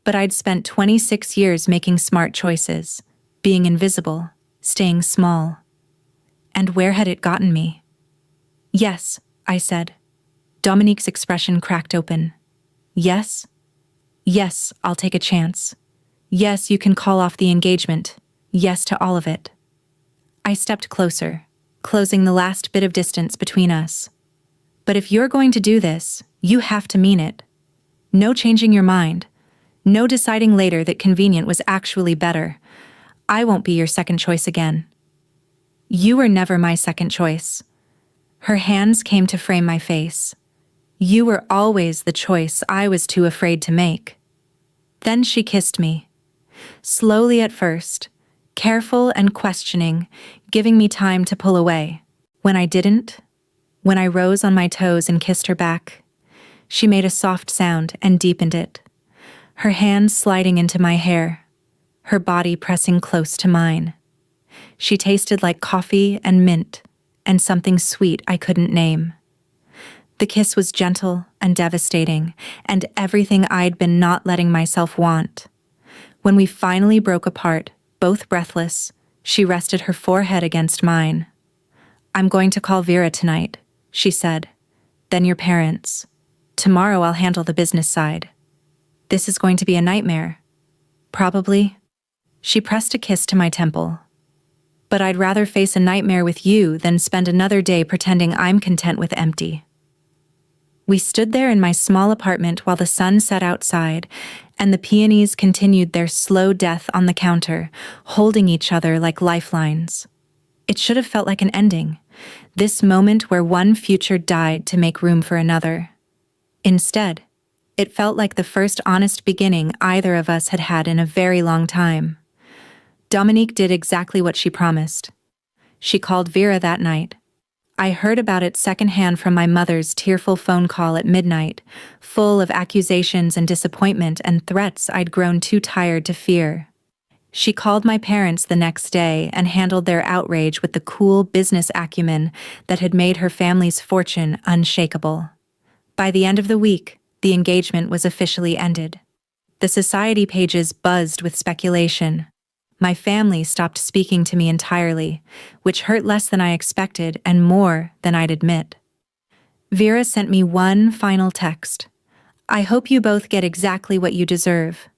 But I'd spent 26 years making smart choices, being invisible, staying small. And where had it gotten me? Yes, I said. Dominique's expression cracked open. Yes? Yes, I'll take a chance. Yes, you can call off the engagement. Yes to all of it. I stepped closer, closing the last bit of distance between us. But if you're going to do this, you have to mean it. No changing your mind. No deciding later that convenient was actually better. I won't be your second choice again. You were never my second choice. Her hands came to frame my face. You were always the choice I was too afraid to make. Then she kissed me. Slowly at first, careful and questioning, giving me time to pull away. When I didn't, When I rose on my toes and kissed her back, she made a soft sound and deepened it, her hands sliding into my hair, her body pressing close to mine. She tasted like coffee and mint, and something sweet I couldn't name. The kiss was gentle and devastating, and everything I'd been not letting myself want. When we finally broke apart, both breathless, she rested her forehead against mine. "I'm going to call Vera tonight," she said. "Then your parents. Tomorrow I'll handle the business side. This is going to be a nightmare." "Probably." She pressed a kiss to my temple. "But I'd rather face a nightmare with you than spend another day pretending I'm content with empty." We stood there in my small apartment while the sun set outside, and the peonies continued their slow death on the counter, holding each other like lifelines. It should have felt like an ending, this moment where one future died to make room for another. Instead, it felt like the first honest beginning either of us had had in a very long time. Dominique did exactly what she promised. She called Vera that night. I heard about it secondhand from my mother's tearful phone call at midnight, full of accusations and disappointment and threats I'd grown too tired to fear. She called my parents the next day and handled their outrage with the cool business acumen that had made her family's fortune unshakable. By the end of the week, the engagement was officially ended. The society pages buzzed with speculation. My family stopped speaking to me entirely, which hurt less than I expected and more than I'd admit. Vera sent me one final text. "I hope you both get exactly what you deserve."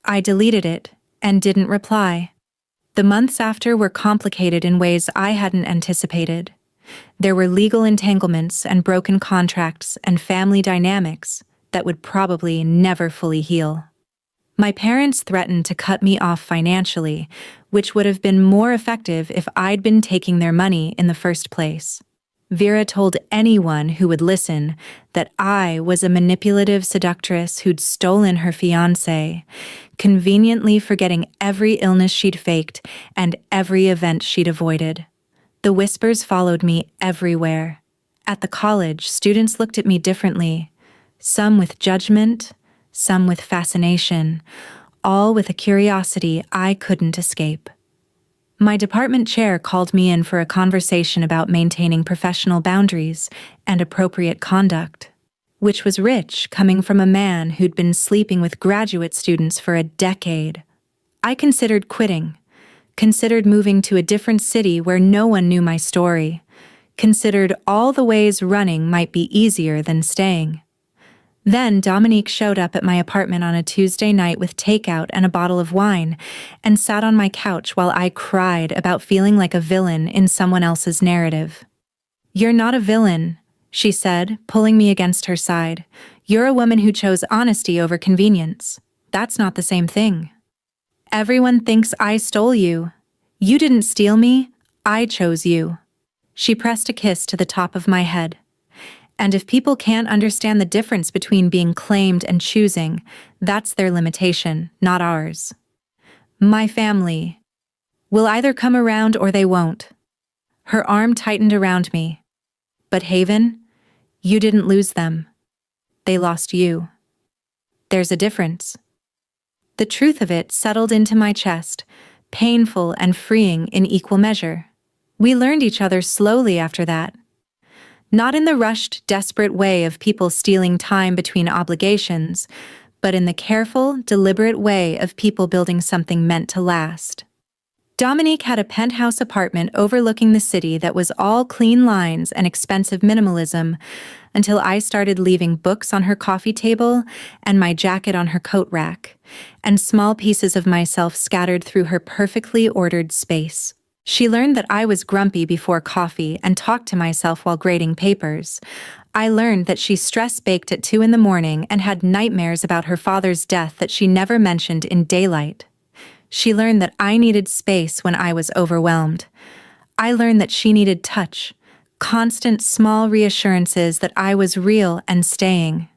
I deleted it and didn't reply. The months after were complicated in ways I hadn't anticipated. There were legal entanglements and broken contracts and family dynamics that would probably never fully heal. My parents threatened to cut me off financially, which would have been more effective if I'd been taking their money in the first place. Vera told anyone who would listen that I was a manipulative seductress who'd stolen her fiancé, conveniently forgetting every illness she'd faked and every event she'd avoided. The whispers followed me everywhere. At the college, students looked at me differently, some with judgment, some with fascination, all with a curiosity I couldn't escape. My department chair called me in for a conversation about maintaining professional boundaries and appropriate conduct, which was rich coming from a man who'd been sleeping with graduate students for a decade. I considered quitting, considered moving to a different city where no one knew my story, considered all the ways running might be easier than staying. Then Dominique showed up at my apartment on a Tuesday night with takeout and a bottle of wine and sat on my couch while I cried about feeling like a villain in someone else's narrative. "You're not a villain," she said, pulling me against her side. "You're a woman who chose honesty over convenience. That's not the same thing. Everyone thinks I stole you. You didn't steal me, I chose you." She pressed a kiss to the top of my head. And if people can't understand the difference between being claimed and choosing, that's their limitation, not ours. My family will either come around or they won't. Her arm tightened around me. But Haven, you didn't lose them. They lost you. There's a difference. The truth of it settled into my chest, painful and freeing in equal measure. We learned each other slowly after that. Not in the rushed, desperate way of people stealing time between obligations, but in the careful, deliberate way of people building something meant to last. Dominique had a penthouse apartment overlooking the city that was all clean lines and expensive minimalism, until I started leaving books on her coffee table and my jacket on her coat rack, and small pieces of myself scattered through her perfectly ordered space. She learned that I was grumpy before coffee and talked to myself while grading papers. I learned that she stress-baked at 2 a.m. and had nightmares about her father's death that she never mentioned in daylight. She learned that I needed space when I was overwhelmed. I learned that she needed touch, constant small reassurances that I was real and staying.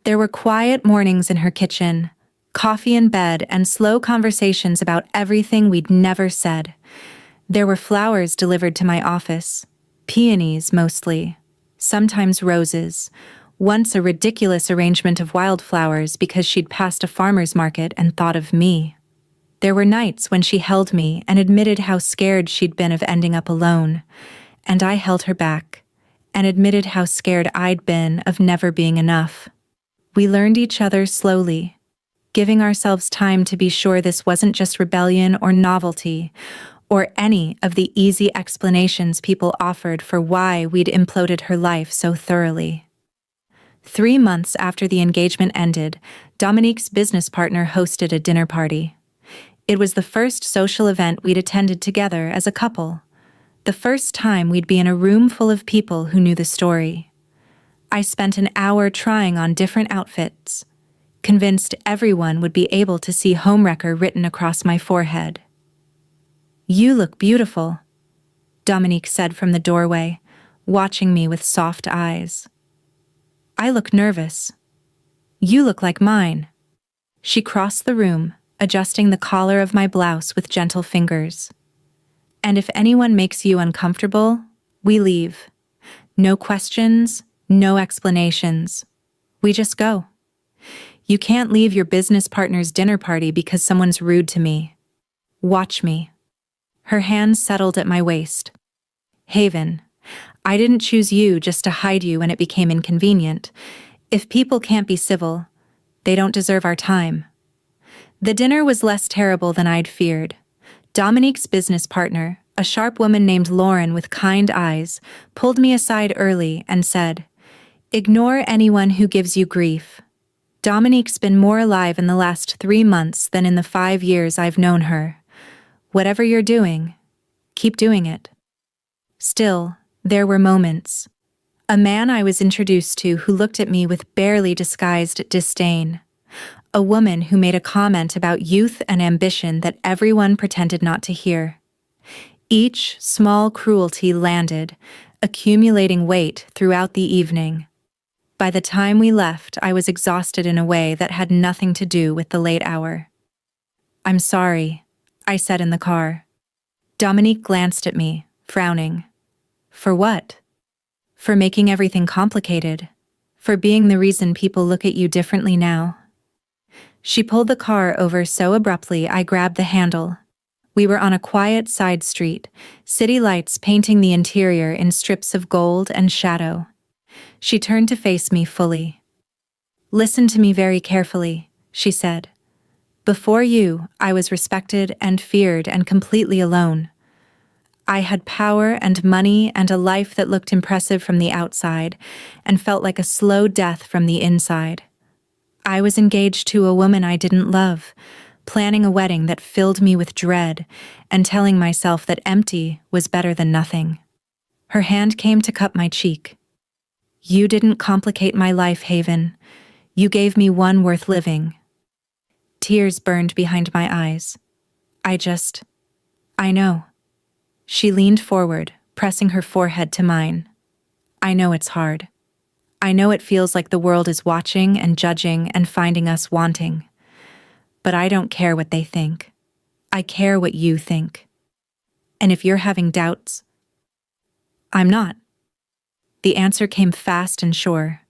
There were quiet mornings in her kitchen, coffee in bed, and slow conversations about everything we'd never said. There were flowers delivered to my office, peonies mostly, Sometimes roses, once a ridiculous arrangement of wildflowers because she'd passed a farmer's market and thought of me. There were nights when she held me and admitted how scared she'd been of ending up alone, and I held her back and admitted how scared I'd been of never being enough. We learned each other slowly, giving ourselves time to be sure this wasn't just rebellion or novelty, or any of the easy explanations people offered for why we'd imploded her life so thoroughly. 3 months after the engagement ended, Dominique's business partner hosted a dinner party. It was the first social event we'd attended together as a couple. The first time we'd be in a room full of people who knew the story. I spent an hour trying on different outfits, convinced everyone would be able to see homewrecker written across my forehead. "You look beautiful," Dominique said from the doorway, watching me with soft eyes. "I look nervous. You look like mine." She crossed the room, adjusting the collar of my blouse with gentle fingers. "And if anyone makes you uncomfortable, we leave. No questions, no explanations. We just go. You can't leave your business partner's dinner party because someone's rude to me. Watch me." Her hands settled at my waist. "Haven, I didn't choose you just to hide you when it became inconvenient. If people can't be civil, they don't deserve our time." The dinner was less terrible than I'd feared. Dominique's business partner, a sharp woman named Lauren with kind eyes, pulled me aside early and said, "Ignore anyone who gives you grief. Dominique's been more alive in the last 3 months than in the 5 years I've known her. Whatever you're doing, keep doing it." Still, there were moments. A man I was introduced to who looked at me with barely disguised disdain. A woman who made a comment about youth and ambition that everyone pretended not to hear. Each small cruelty landed, accumulating weight throughout the evening. By the time we left, I was exhausted in a way that had nothing to do with the late hour. "I'm sorry," I said in the car. Dominique glanced at me, frowning. "For what?" "For making everything complicated. For being the reason people look at you differently now." She pulled the car over so abruptly I grabbed the handle. We were on a quiet side street, city lights painting the interior in strips of gold and shadow. She turned to face me fully. "Listen to me very carefully," she said. "Before you, I was respected and feared and completely alone. I had power and money and a life that looked impressive from the outside and felt like a slow death from the inside. I was engaged to a woman I didn't love, planning a wedding that filled me with dread and telling myself that empty was better than nothing." Her hand came to cup my cheek. "You didn't complicate my life, Haven. You gave me one worth living." Tears burned behind my eyes. I know." She leaned forward, pressing her forehead to mine. "I know it's hard. I know it feels like the world is watching and judging and finding us wanting. But I don't care what they think. I care what you think. And if you're having doubts, I'm not." The answer came fast and sure.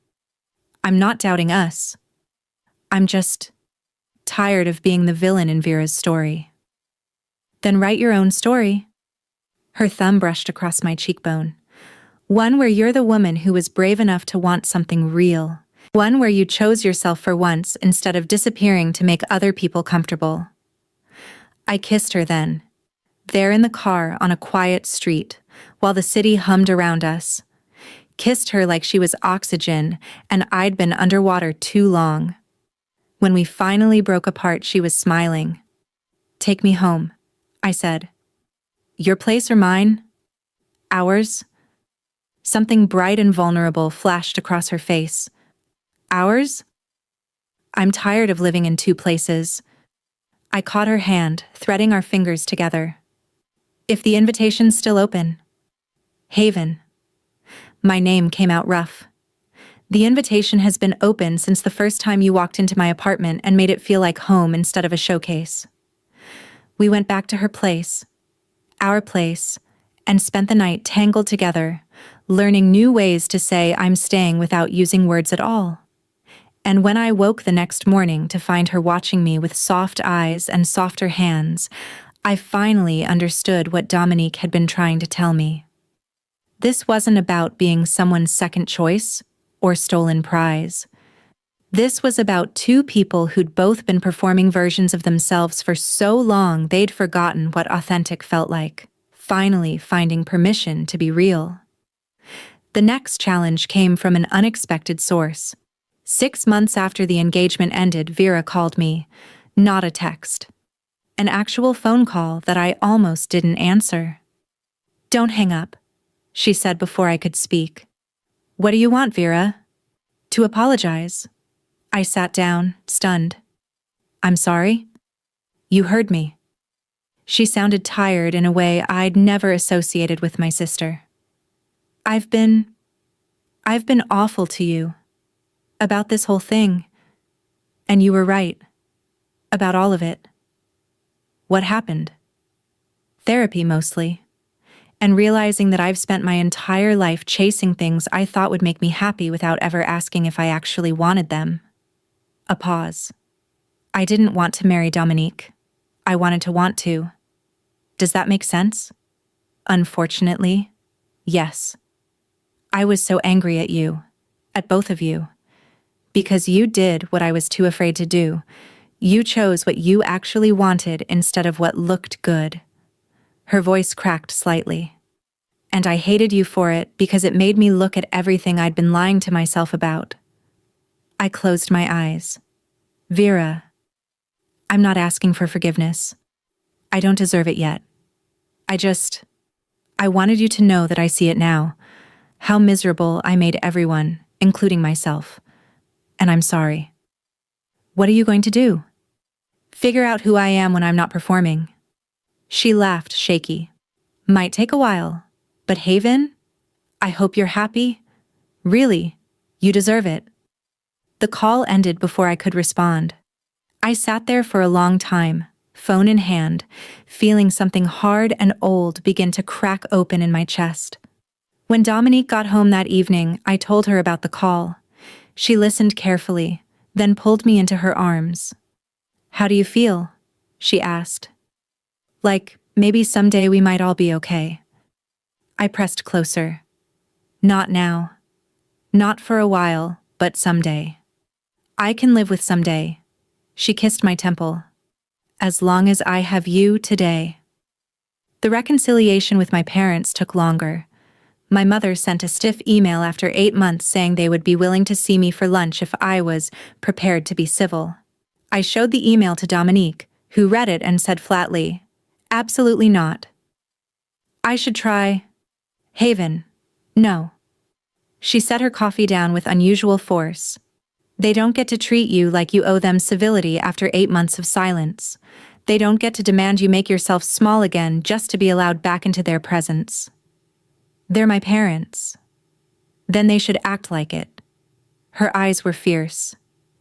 "I'm not doubting us. I'm just tired of being the villain in Vera's story." "Then write your own story." Her thumb brushed across my cheekbone. "One where you're the woman who was brave enough to want something real. One where you chose yourself for once instead of disappearing to make other people comfortable." I kissed her then, there in the car on a quiet street, while the city hummed around us. Kissed her like she was oxygen and I'd been underwater too long. When we finally broke apart, she was smiling. "Take me home," I said. "Your place or mine?" "Ours." Something bright and vulnerable flashed across her face. "Ours?" "I'm tired of living in 2 places." I caught her hand, threading our fingers together. "If the invitation's still open." "Haven." My name came out rough. "The invitation has been open since the first time you walked into my apartment and made it feel like home instead of a showcase." We went back to her place, our place, and spent the night tangled together, learning new ways to say I'm staying without using words at all. And when I woke the next morning to find her watching me with soft eyes and softer hands, I finally understood what Dominique had been trying to tell me. This wasn't about being someone's second choice or stolen prize. This was about two people who'd both been performing versions of themselves for so long they'd forgotten what authentic felt like, finally finding permission to be real. The next challenge came from an unexpected source. 6 months after the engagement ended, Vera called me, not a text. An actual phone call that I almost didn't answer. "Don't hang up," she said before I could speak. "What do you want, Vera?" "To apologize." I sat down, stunned. "I'm sorry?" "You heard me." She sounded tired in a way I'd never associated with my sister. I've been awful to you. About this whole thing. And you were right. About all of it." "What happened?" "Therapy, mostly. And realizing that I've spent my entire life chasing things I thought would make me happy without ever asking if I actually wanted them." A pause. "I didn't want to marry Dominique. I wanted to want to. Does that make sense?" "Unfortunately, yes. I was so angry at you, at both of you. Because you did what I was too afraid to do. You chose what you actually wanted instead of what looked good." Her voice cracked slightly. "And I hated you for it because it made me look at everything I'd been lying to myself about." I closed my eyes. "Vera, I'm not asking for forgiveness. I don't deserve it yet. I wanted you to know that I see it now. How miserable I made everyone, including myself. And I'm sorry." "What are you going to do?" "Figure out who I am when I'm not performing." She laughed, shaky. "Might take a while. But Haven, I hope you're happy. Really, you deserve it." The call ended before I could respond. I sat there for a long time, phone in hand, feeling something hard and old begin to crack open in my chest. When Dominique got home that evening, I told her about the call. She listened carefully, then pulled me into her arms. "How do you feel?" she asked. "Like, maybe someday we might all be okay." I pressed closer. "Not now. Not for a while, but someday. I can live with someday." She kissed my temple. "As long as I have you today." The reconciliation with my parents took longer. My mother sent a stiff email after 8 months saying they would be willing to see me for lunch if I was prepared to be civil. I showed the email to Dominique, who read it and said flatly, "Absolutely not." "I should try." "Haven, no." She set her coffee down with unusual force. "They don't get to treat you like you owe them civility after 8 months of silence. They don't get to demand you make yourself small again just to be allowed back into their presence. They're my parents. Then they should act like it." Her eyes were fierce.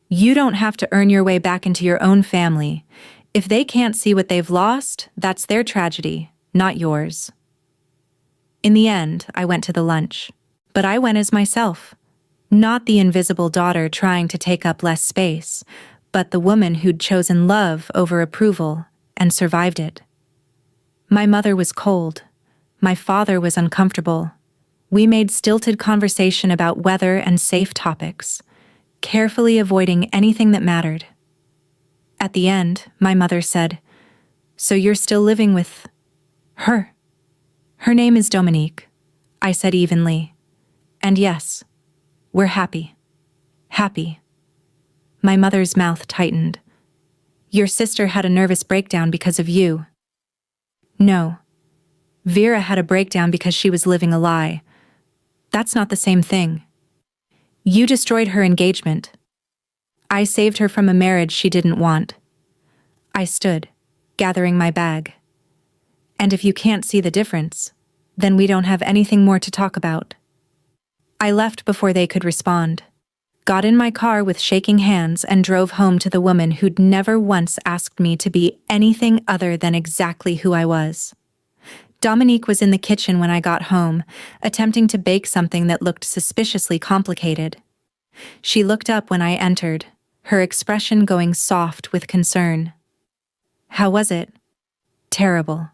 "You don't have to earn your way back into your own family. If they can't see what they've lost, that's their tragedy, not yours." In the end, I went to the lunch. But I went as myself. Not the invisible daughter trying to take up less space, but the woman who'd chosen love over approval and survived it. My mother was cold. My father was uncomfortable. We made stilted conversation about weather and safe topics, carefully avoiding anything that mattered. At the end, my mother said, "So you're still living with her?" "Her name is Dominique," I said evenly. "And yes, we're happy. Happy." My mother's mouth tightened. "Your sister had a nervous breakdown because of you." "No. Vera had a breakdown because she was living a lie. That's not the same thing. You destroyed her engagement. I saved her from a marriage she didn't want." I stood, gathering my bag. "And if you can't see the difference, then we don't have anything more to talk about." I left before they could respond, got in my car with shaking hands and drove home to the woman who'd never once asked me to be anything other than exactly who I was. Dominique was in the kitchen when I got home, attempting to bake something that looked suspiciously complicated. She looked up when I entered, her expression going soft with concern. "How was it?" "Terrible."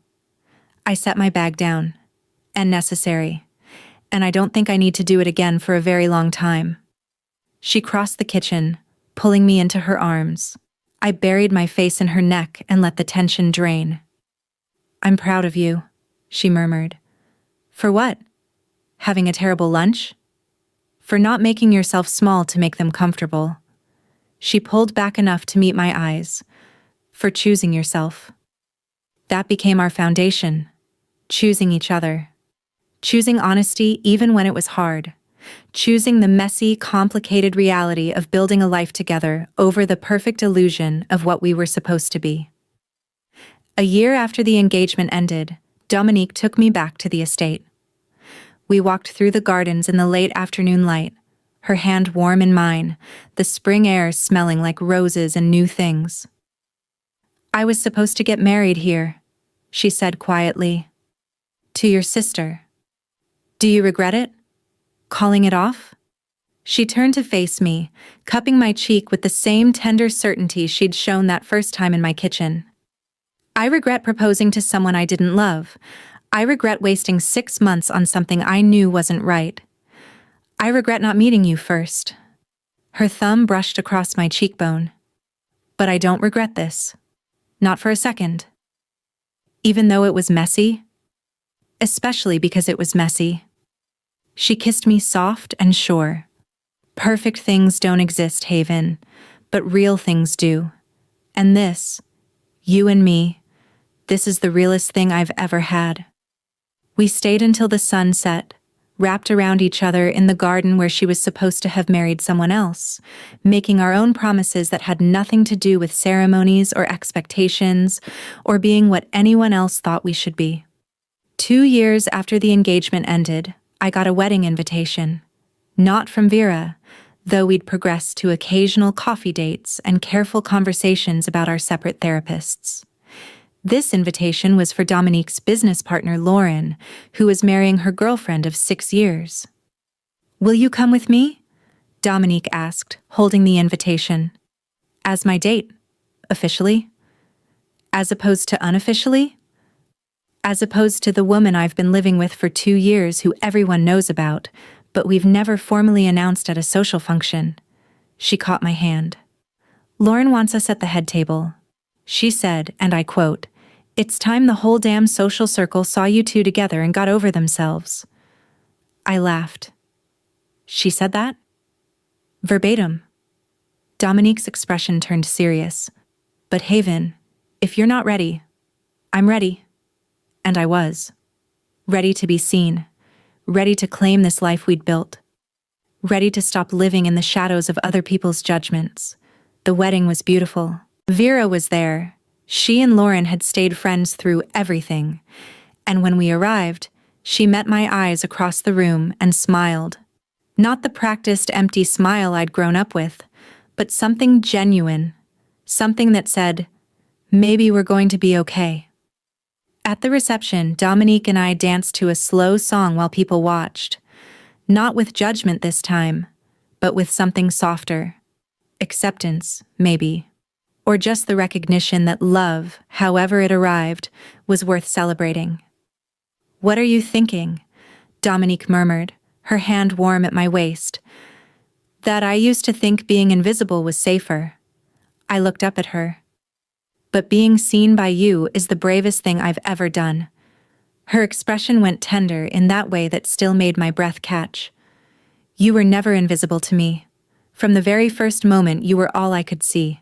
I set my bag down. "And necessary. And I don't think I need to do it again for a very long time." She crossed the kitchen, pulling me into her arms. I buried my face in her neck and let the tension drain. "I'm proud of you," she murmured. "For what? Having a terrible lunch?" "For not making yourself small to make them comfortable." She pulled back enough to meet my eyes. "For choosing yourself." That became our foundation. Choosing each other. Choosing honesty even when it was hard. Choosing the messy, complicated reality of building a life together over the perfect illusion of what we were supposed to be. A year after the engagement ended, Dominique took me back to the estate. We walked through the gardens in the late afternoon light, her hand warm in mine, the spring air smelling like roses and new things. "I was supposed to get married here," she said quietly. "To your sister. Do you regret it? Calling it off?" She turned to face me, cupping my cheek with the same tender certainty she'd shown that first time in my kitchen. "I regret proposing to someone I didn't love. I regret wasting 6 months on something I knew wasn't right. I regret not meeting you first." Her thumb brushed across my cheekbone. "But I don't regret this. Not for a second. Even though it was messy? Especially because it was messy." She kissed me soft and sure. "Perfect things don't exist, Haven, but real things do. And this, you and me, this is the realest thing I've ever had." We stayed until the sun set, wrapped around each other in the garden where she was supposed to have married someone else, making our own promises that had nothing to do with ceremonies or expectations or being what anyone else thought we should be. 2 years after the engagement ended, I got a wedding invitation. Not from Vera, though we'd progressed to occasional coffee dates and careful conversations about our separate therapists. This invitation was for Dominique's business partner Lauren, who was marrying her girlfriend of 6 years. "Will you come with me?" Dominique asked, holding the invitation. "As my date, officially? As opposed to unofficially? As opposed to the woman I've been living with for 2 years who everyone knows about, but we've never formally announced at a social function." She caught my hand. "Lauren wants us at the head table," she said, and I quote, "It's time the whole damn social circle saw you two together and got over themselves." I laughed. "She said that?" "Verbatim." Dominique's expression turned serious. "But Haven, if you're not ready, I'm ready." And I was. Ready to be seen. Ready to claim this life we'd built. Ready to stop living in the shadows of other people's judgments. The wedding was beautiful. Vera was there. She and Lauren had stayed friends through everything. And when we arrived, she met my eyes across the room and smiled. Not the practiced empty smile I'd grown up with, but something genuine. Something that said, "Maybe we're going to be okay." At the reception, Dominique and I danced to a slow song while people watched. Not with judgment this time, but with something softer. Acceptance, maybe. Or just the recognition that love, however it arrived, was worth celebrating. "What are you thinking?" Dominique murmured, her hand warm at my waist. "That I used to think being invisible was safer." I looked up at her. "But being seen by you is the bravest thing I've ever done." Her expression went tender in that way that still made my breath catch. "You were never invisible to me. From the very first moment you were all I could see."